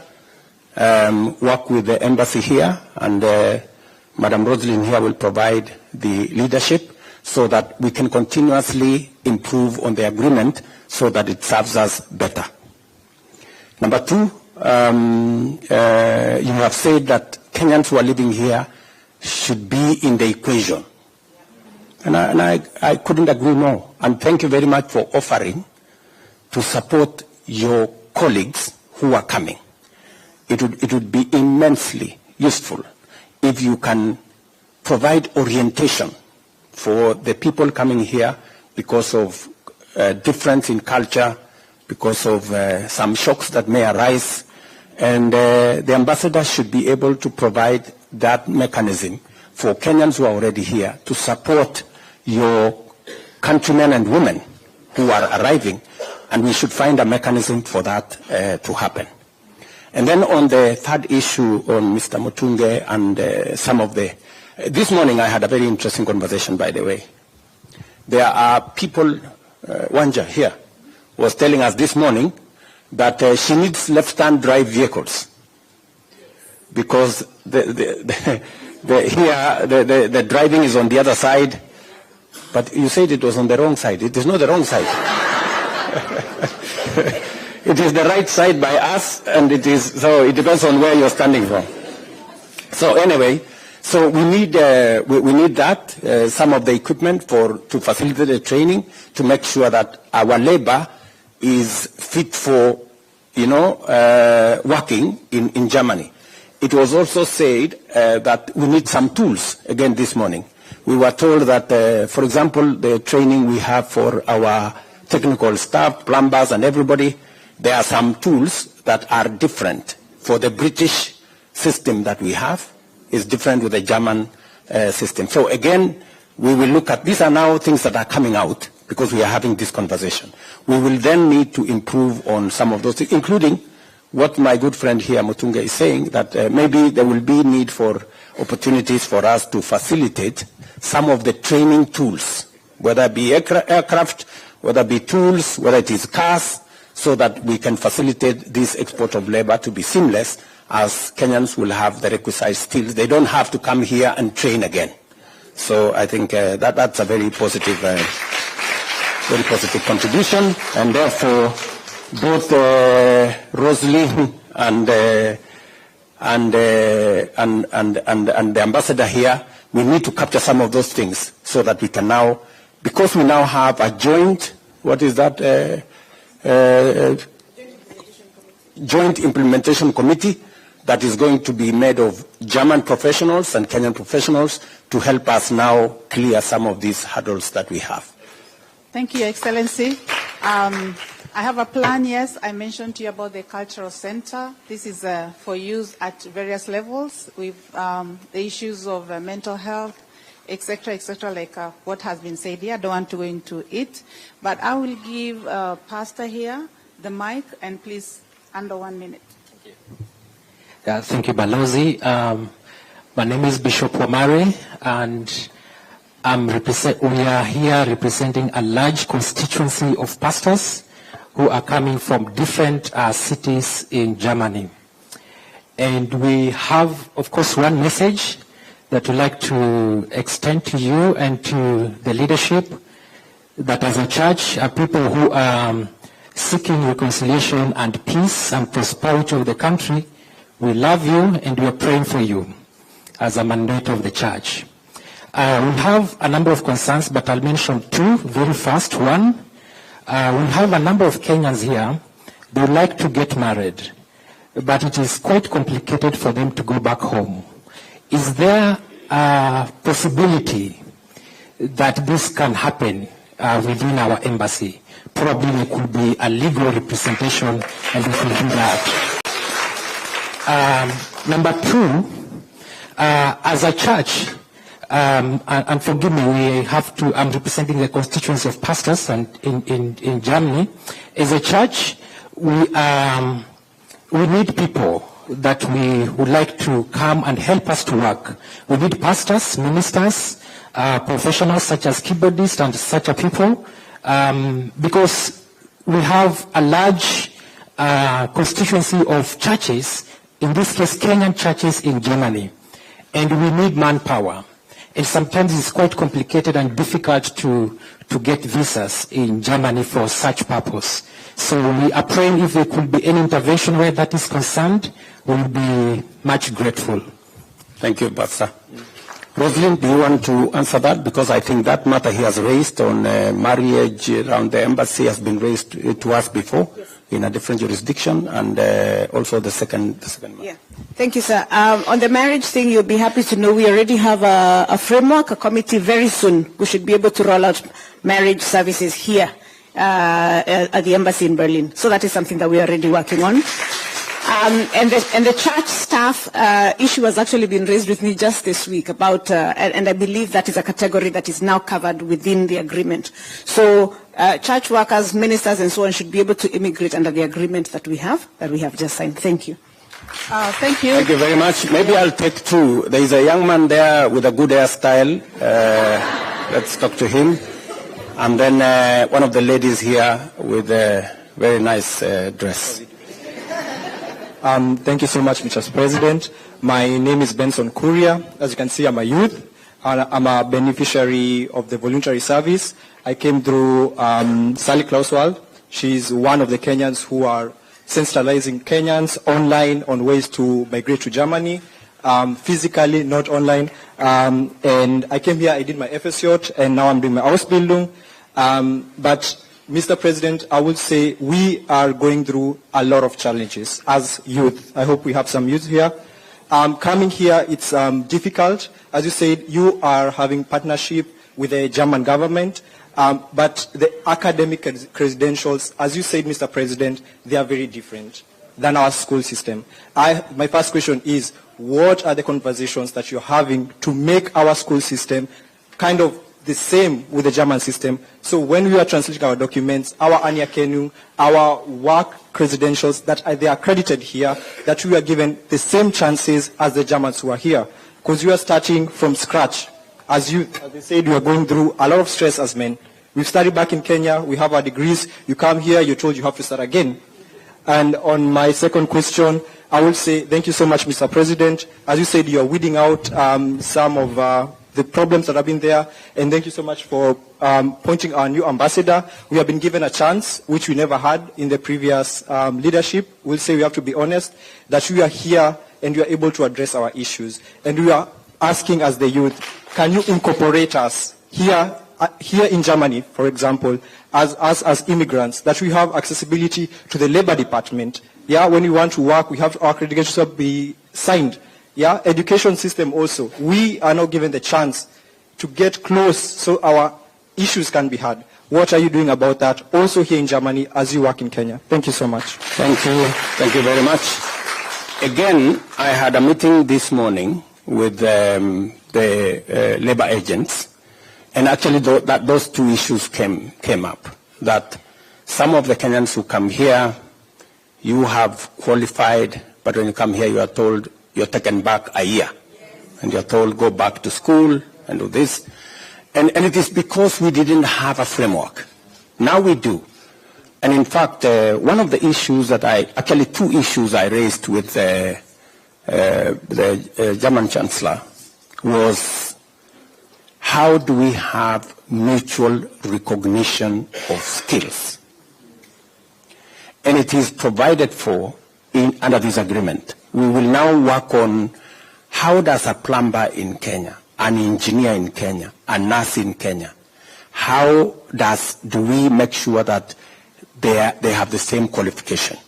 work with the embassy here, and Madam Roslyn here will provide the leadership so that we can continuously improve on the agreement so that it serves us better. Number two, you have said that Kenyans who are living here should be in the equation. And I couldn't agree more. And thank you very much for offering to support your colleagues who are coming. It would be immensely useful if you can provide orientation for the people coming here because of difference in culture, because of some shocks that may arise. And the ambassador should be able to provide that mechanism for Kenyans who are already here to support your countrymen and women who are arriving. And we should find a mechanism for that to happen. And then on the third issue on Mr. Mutunge and some of the... This morning I had a very interesting conversation, by the way. There are people, Wanja here, was telling us this morning that she needs left-hand drive vehicles because the driving is on the other side. But you said it was on the wrong side. It is not the wrong side. It is the right side by us, and so it depends on where you're standing from. So anyway, so we need that, some of the equipment to facilitate the training, to make sure that our labor is fit for working in Germany. It was also said that we need some tools, again this morning. We were told that, for example, the training we have for our technical staff, plumbers and everybody, there are some tools that are different. For the British system that we have is different with the German system. So again, we will look at, these are now things that are coming out because we are having this conversation. We will then need to improve on some of those things, including what my good friend here, Mutunga, is saying, that maybe there will be need for opportunities for us to facilitate some of the training tools, whether it be aircraft, whether it be tools, whether it is cars, so that we can facilitate this export of labor to be seamless, as Kenyans will have the requisite skills. They don't have to come here and train again. So I think that's a very positive contribution, and therefore both Rosalie and the ambassador here, we need to capture some of those things so that we can now, because we now have a joint, what is that? Joint implementation committee that is going to be made of German professionals and Kenyan professionals to help us now clear some of these hurdles that we have. Thank you, Excellency. I have a plan, yes. I mentioned to you about the cultural center. This is for use at various levels with the issues of mental health, etc., like what has been said here. I don't want to go into it. But I will give Pastor here the mic, and please, under 1 minute. Thank you. Yeah, thank you, Balozi. My name is Bishop Wamari, and we are here representing a large constituency of pastors who are coming from different cities in Germany. And we have, of course, one message that we'd like to extend to you and to the leadership, that as a church, are people who are seeking reconciliation and peace and prosperity of the country. We love you and we are praying for you as a mandate of the church. We have a number of concerns, but I'll mention two very fast. One, we have a number of Kenyans here. They would like to get married, but it is quite complicated for them to go back home. Is there a possibility that this can happen within our embassy? Probably there could be a legal representation, and we can do that. Number two, as a church, and forgive me, I'm representing the constituency of pastors and in Germany. As a church, we need people that we would like to come and help us to work. We need pastors, ministers, professionals such as keyboardists and such a people, because we have a large constituency of churches, in this case Kenyan churches in Germany, and we need manpower. And sometimes it's quite complicated and difficult to get visas in Germany for such purpose. So we are praying if there could be any intervention where that is concerned, we will be much grateful. Thank you, Pastor. Rosalind, do you want to answer that? Because I think that matter he has raised on marriage around the embassy has been raised to us before. Yes. In a different jurisdiction, and also the second one. Yeah. Thank you, sir. On the marriage thing, you'll be happy to know we already have a framework, a committee. Very soon we should be able to roll out marriage services here at the embassy in Berlin. So that is something that we are already working on. And the church staff issue has actually been raised with me just this week about, and I believe that is a category that is now covered within the agreement. So church workers, ministers, and so on should be able to immigrate under the agreement that we have just signed. Thank you. Thank you. Thank you very much. Maybe I'll take two. There is a young man there with a good hairstyle. Let's talk to him. And then one of the ladies here with a very nice dress. Thank you so much, Mr. President. My name is Benson Kuria. As you can see, I'm a youth. I'm a beneficiary of the voluntary service. I came through Sally Klauswald. She's one of the Kenyans who are sensitizing Kenyans online on ways to migrate to Germany, physically, not online. And I came here, I did my FSJ, and now I'm doing my Ausbildung. But Mr. President, I would say we are going through a lot of challenges as youth. I hope we have some youth here. Coming here, it's difficult. As you said, you are having partnership with the German government, but the academic credentials, as you said, Mr. President, they are very different than our school system. My first question is, what are the conversations that you're having to make our school system kind of the same with the German system? So when we are translating our documents, our Anya-Kenu, our work credentials, that they are accredited here, that we are given the same chances as the Germans who are here. Because we are starting from scratch. As they said, we are going through a lot of stress as men. We've studied back in Kenya, we have our degrees, you come here, you're told you have to start again. And on my second question, I will say thank you so much, Mr. President. As you said, you are weeding out some of the problems that have been there. And thank you so much for appointing our new ambassador. We have been given a chance, which we never had in the previous leadership. We'll say we have to be honest, that we are here and we are able to address our issues. And we are asking as the youth, can you incorporate us here in Germany, for example, as immigrants, that we have accessibility to the labor department. Yeah, when we want to work, we have our credentials to be signed. Yeah, education system also. We are not given the chance to get close so our issues can be heard. What are you doing about that also here in Germany as you work in Kenya? Thank you so much. Thank you. Thank you very much. Again, I had a meeting this morning with the labor agents, and actually those two issues came up. That some of the Kenyans who come here, you have qualified, but when you come here, you are told you're taken back a year. And you're told, go back to school and do this. And it is because we didn't have a framework. Now we do. And in fact, one of the issues that actually two issues I raised with the German Chancellor was, how do we have mutual recognition of skills? And it is provided for under this agreement. We will now work on how does a plumber in Kenya, an engineer in Kenya, a nurse in Kenya, how do we make sure that they have the same qualification?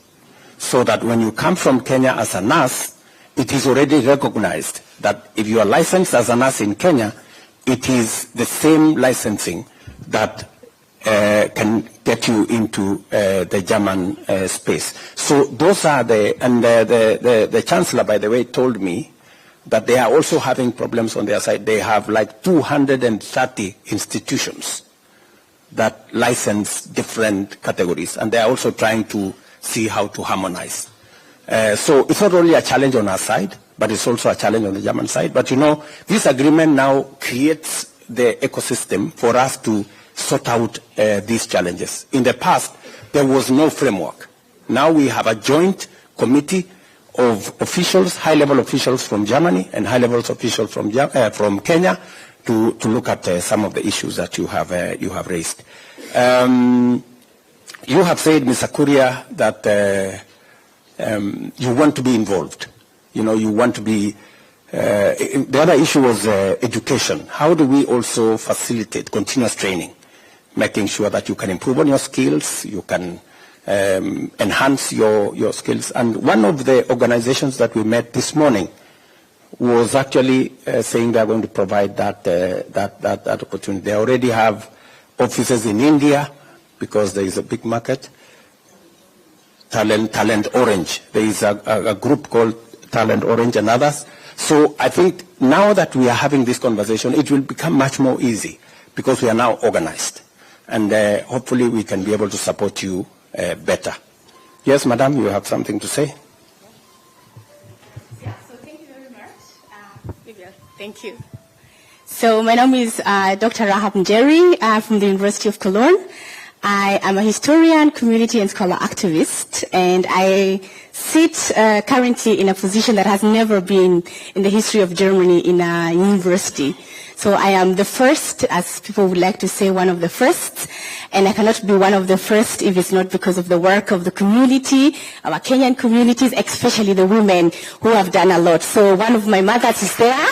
So that when you come from Kenya as a nurse, it is already recognized that if you are licensed as a nurse in Kenya, it is the same licensing that can get you into the German space. So those are the Chancellor, by the way, told me that they are also having problems on their side. They have like 230 institutions that license different categories, and they are also trying to see how to harmonize. So it's not only a challenge on our side, but it's also a challenge on the German side. But you know, this agreement now creates the ecosystem for us to sort out these challenges. In the past, there was no framework. Now we have a joint committee of officials, high-level officials from Germany and high-level officials from Kenya to look at some of the issues that you have raised. You have said, Mr. Kuria, that you want to be involved. You know, you want to be. The other issue was education. How do we also facilitate continuous training, making sure that you can improve on your skills, you can enhance your skills? And one of the organizations that we met this morning was actually saying they are going to provide that opportunity. They already have offices in India because there is a big market. Talent Orange. There is a group called Talent Orange and others. So I think now that we are having this conversation, it will become much more easy because we are now organized. And hopefully we can be able to support you better. Yes, Madam, you have something to say? Yeah, so thank you very much. Thank you. So my name is Dr. Rahab Njeri from the University of Cologne. I am a historian, community and scholar activist, and I sit currently in a position that has never been in the history of Germany in a university. So I am the first, as people would like to say, one of the first, and I cannot be one of the first if it's not because of the work of the community, our Kenyan communities, especially the women who have done a lot. So one of my mothers is there.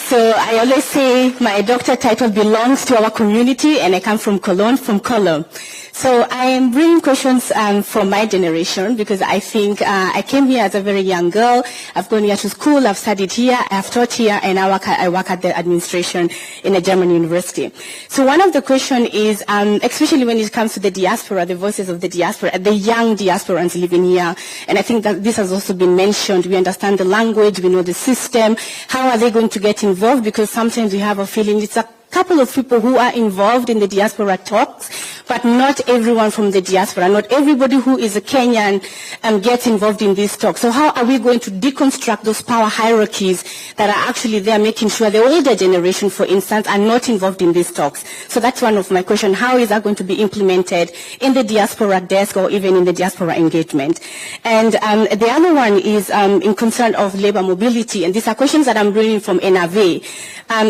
So I always say my doctor title belongs to our community, and I come from Cologne, from Cologne. So I am bringing questions from my generation because I think I came here as a very young girl. I've gone here to school, I've studied here, I've taught here, and I work at the administration in a German university. So one of the questions is, especially when it comes to the diaspora, the voices of the diaspora, the young diasporans living here, and I think that this has also been mentioned. We understand the language, we know the system. How are they going to get involved? Because sometimes we have a feeling it's a couple of people who are involved in the diaspora talks, but not everyone from the diaspora, not everybody who is a Kenyan gets involved in these talks. So how are we going to deconstruct those power hierarchies that are actually there, making sure the older generation, for instance, are not involved in these talks? So that's one of my questions. How is that going to be implemented in the diaspora desk or even in the diaspora engagement? And the other one is in concern of labor mobility, and these are questions that I'm bringing from NRV.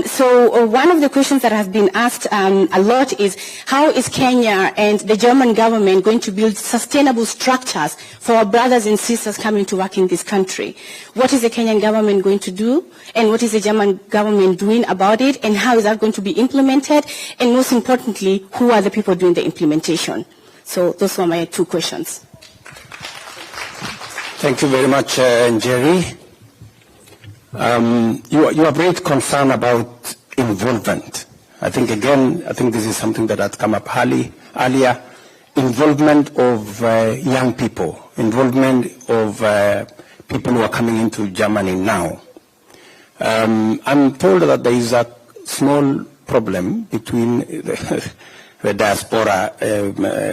So one of the questions that has been asked a lot is, how is Kenya and the German government going to build sustainable structures for our brothers and sisters coming to work in this country? What is the Kenyan government going to do? And what is the German government doing about it? And how is that going to be implemented? And most importantly, who are the people doing the implementation? So those were my two questions. Thank you very much, Jerry. You have raised concern about involvement. I think this is something that had come up earlier. Involvement of young people, involvement of people who are coming into Germany now. I'm told that there is a small problem between the diaspora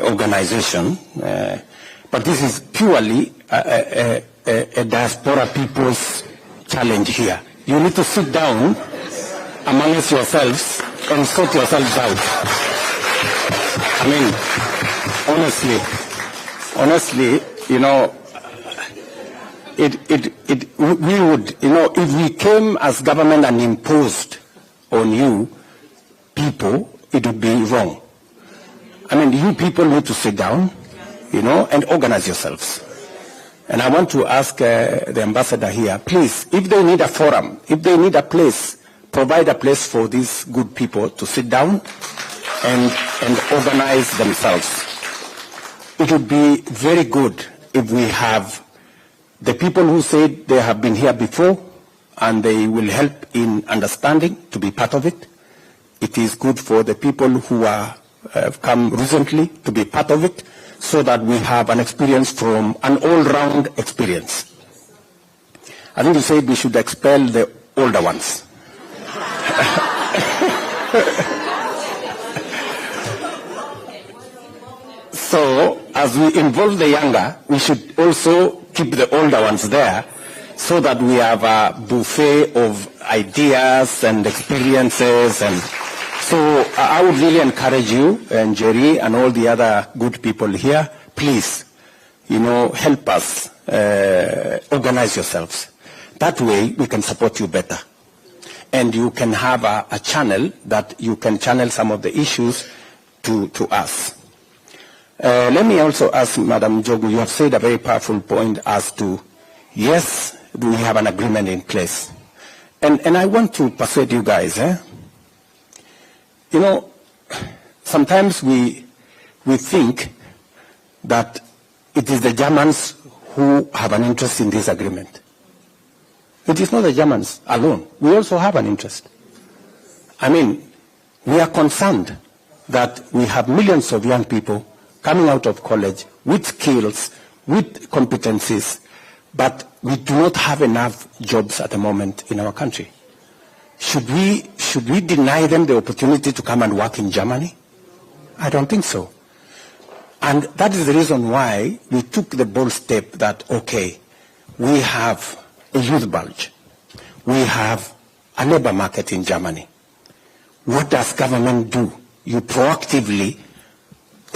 organization, but this is purely a diaspora people's challenge here. You need to sit down amongst yourselves and sort yourselves out. I mean, honestly, you know, we would, you know, if we came as government and imposed on you people, it would be wrong. I mean, you people need to sit down, you know, and organize yourselves. And I want to ask the ambassador here, please, if they need a forum, if they need a place, provide a place for these good people to sit down and organize themselves. It would be very good if we have the people who said they have been here before and they will help in understanding to be part of it. It is good for the people who have come recently to be part of it, so that we have an experience from an all-round experience. I think you said we should expel the older ones. So, as we involve the younger, we should also keep the older ones there, so that we have a buffet of ideas and experiences. And so I would really encourage you and Jerry and all the other good people here, please, you know, help us organize yourselves. That way we can support you better. And you can have a channel that you can channel some of the issues to us. Let me also ask Madam Jogu, you have said a very powerful point as to, yes, we have an agreement in place. And I want to persuade you guys, you know, sometimes we think that it is the Germans who have an interest in this agreement. It is not the Germans alone. We also have an interest. I mean, we are concerned that we have millions of young people coming out of college with skills, with competencies, but we do not have enough jobs at the moment in our country. Should we deny them the opportunity to come and work in Germany? I don't think so. And that is the reason why we took the bold step that, okay, we have a youth bulge. We have a labor market in Germany. What does government do? You proactively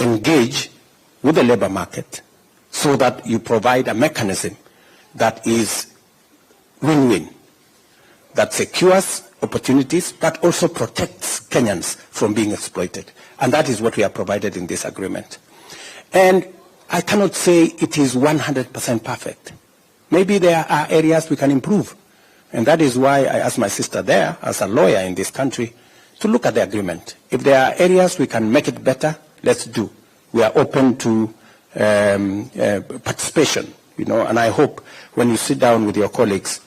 engage with the labor market so that you provide a mechanism that is win-win, that secures opportunities, but also protects Kenyans from being exploited. And that is what we have provided in this agreement. And I cannot say it is 100% perfect. Maybe there are areas we can improve. And that is why I asked my sister there, as a lawyer in this country, to look at the agreement. If there are areas we can make it better, let's do. we are open to participation, and I hope when you sit down with your colleagues,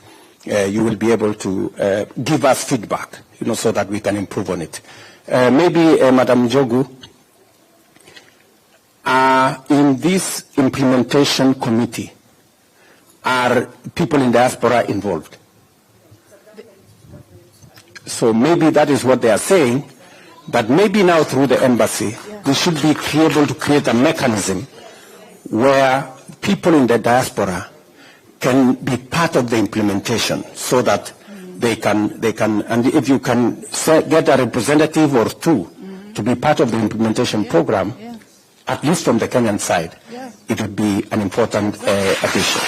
you will be able to give us feedback, so that we can improve on it. Maybe, Madam Njogu, in this implementation committee, are people in diaspora involved? So maybe that is what they are saying, but maybe now through the embassy, we should be able to create a mechanism where people in the diaspora can be part of the implementation, so that they can, and if you can get a representative or two to be part of the implementation program, at least from the Kenyan side, it would be an important addition.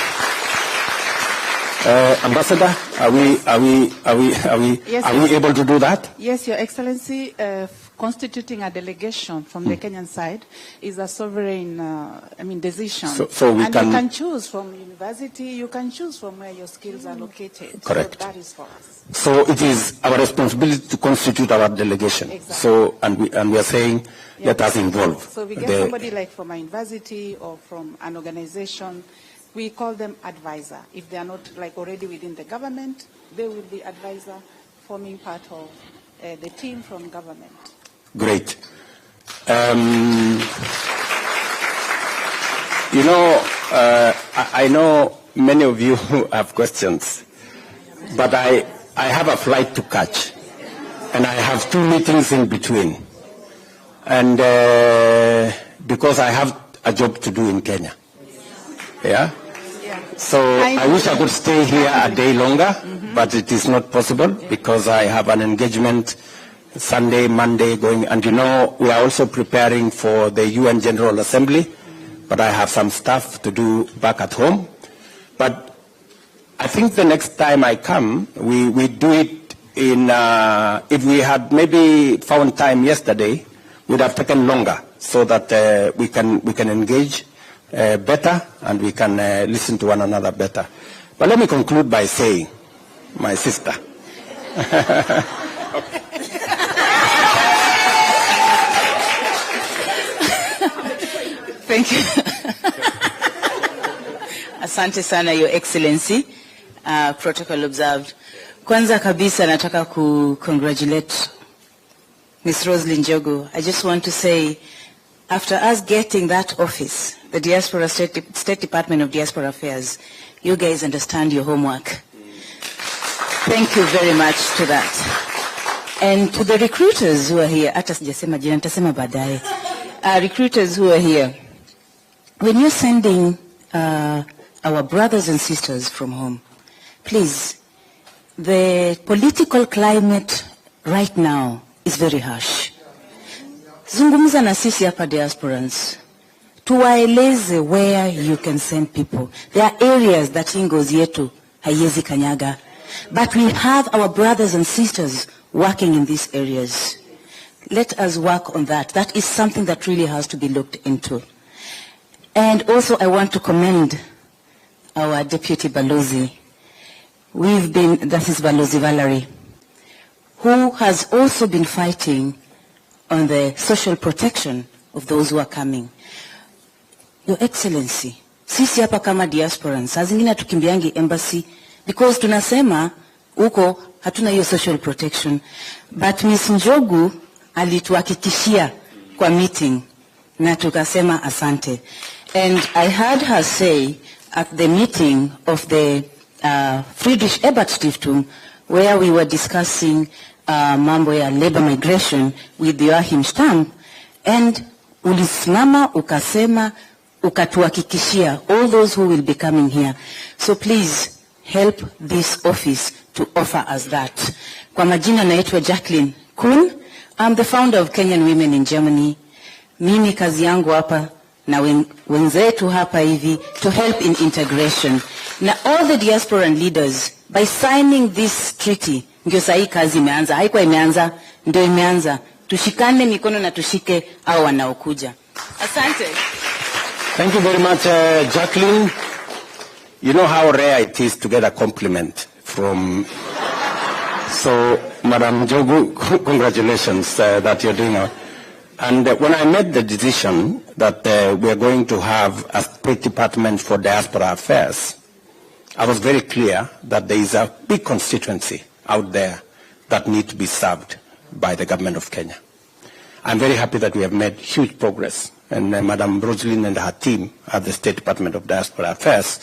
Ambassador, are we able to do that? Yes, Your Excellency. Constituting a delegation from the Kenyan side is a sovereign, decision. So we and can, you can choose from university. You can choose from where your skills are located. Correct. So that is for us. So it is our responsibility to constitute our delegation. Exactly. So and we are saying let us involve. So we get somebody like from a university or from an organization. We call them advisor. If they are not like already within the government, they will be advisor, forming part of the team from government. Great. I know many of you have questions, but I have a flight to catch, and I have 2 meetings in between, and because I have a job to do in Kenya. Yeah? So I wish I could stay here a day longer, but it is not possible because I have an engagement Sunday, Monday going, and we are also preparing for the UN General Assembly, but I have some stuff to do back at home. But I think the next time I come, we do it in, if we had maybe found time yesterday, would have taken longer so that we can engage better and we can listen to one another better. But let me conclude by saying, my sister, Thank you. Asante sana, Your Excellency. Protocol observed. Kwanza kabisa nataka congratulate Ms. Roslyn Njogu. I just want to say, after us getting that office, the Diaspora State Department of Diaspora Affairs, you guys understand your homework. Thank you very much to that. And to the recruiters who are here, hata sijasema jina, nitasema baadaye. Recruiters who are here, when you're sending our brothers and sisters from home, please, the political climate right now is very harsh. Zungumza na sisi hapa diasporans. Tuwaeleze where you can send people. There are areas that ingozi yetu haiwezi kanyaga. But we have our brothers and sisters working in these areas. Let us work on that. That is something that really has to be looked into. And also I want to commend our Deputy Balozi. That is Balozi Valerie, who has also been fighting on the social protection of those who are coming. Your Excellency, sisi hapa kama diasporans, saa zingine tukimbiangi embassy because tunasema uko hatuna hiyo social protection. But Ms. Njogu alituhakikishia kwa meeting na tukasema asante. And I heard her say at the meeting of the Friedrich Ebert Stiftung, where we were discussing mambo ya labor migration with Joachim Stamm, and ulisimama ukasema ukatuhakikishia all those who will be coming here. So please help this office to offer us that. Kwa majina naitwa Jacqueline Kuhn. I'm the founder of Kenyan Women in Germany. Mimi kazi yangu hapa na wenzetu hapa hivi to help in integration. Na all the diasporan leaders, by signing this treaty, ndio sahi kazi imeanza. Haikuwa imeanza, ndio imeanza. Tushikane mikono na tushike hao wanaokuja. Asante. Thank you very much, Jacqueline. You know how rare it is to get a compliment from... So, Madam Njogu, congratulations that you're doing. And when I made the decision that we are going to have a State Department for Diaspora Affairs, I was very clear that there is a big constituency out there that need to be served by the government of Kenya. I'm very happy that we have made huge progress. And Madam Roslyn and her team at the State Department of Diaspora Affairs,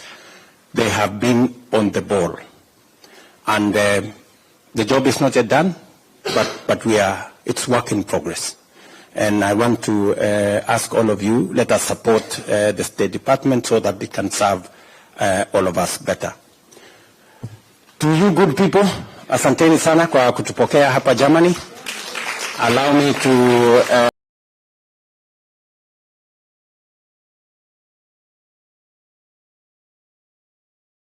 they have been on the ball. And the job is not yet done, but it's work in progress. And I want to ask all of you, let us support the State Department so that they can serve all of us better. To you good people, asanteni sana kwa kutupokea hapa Germany. Allow me to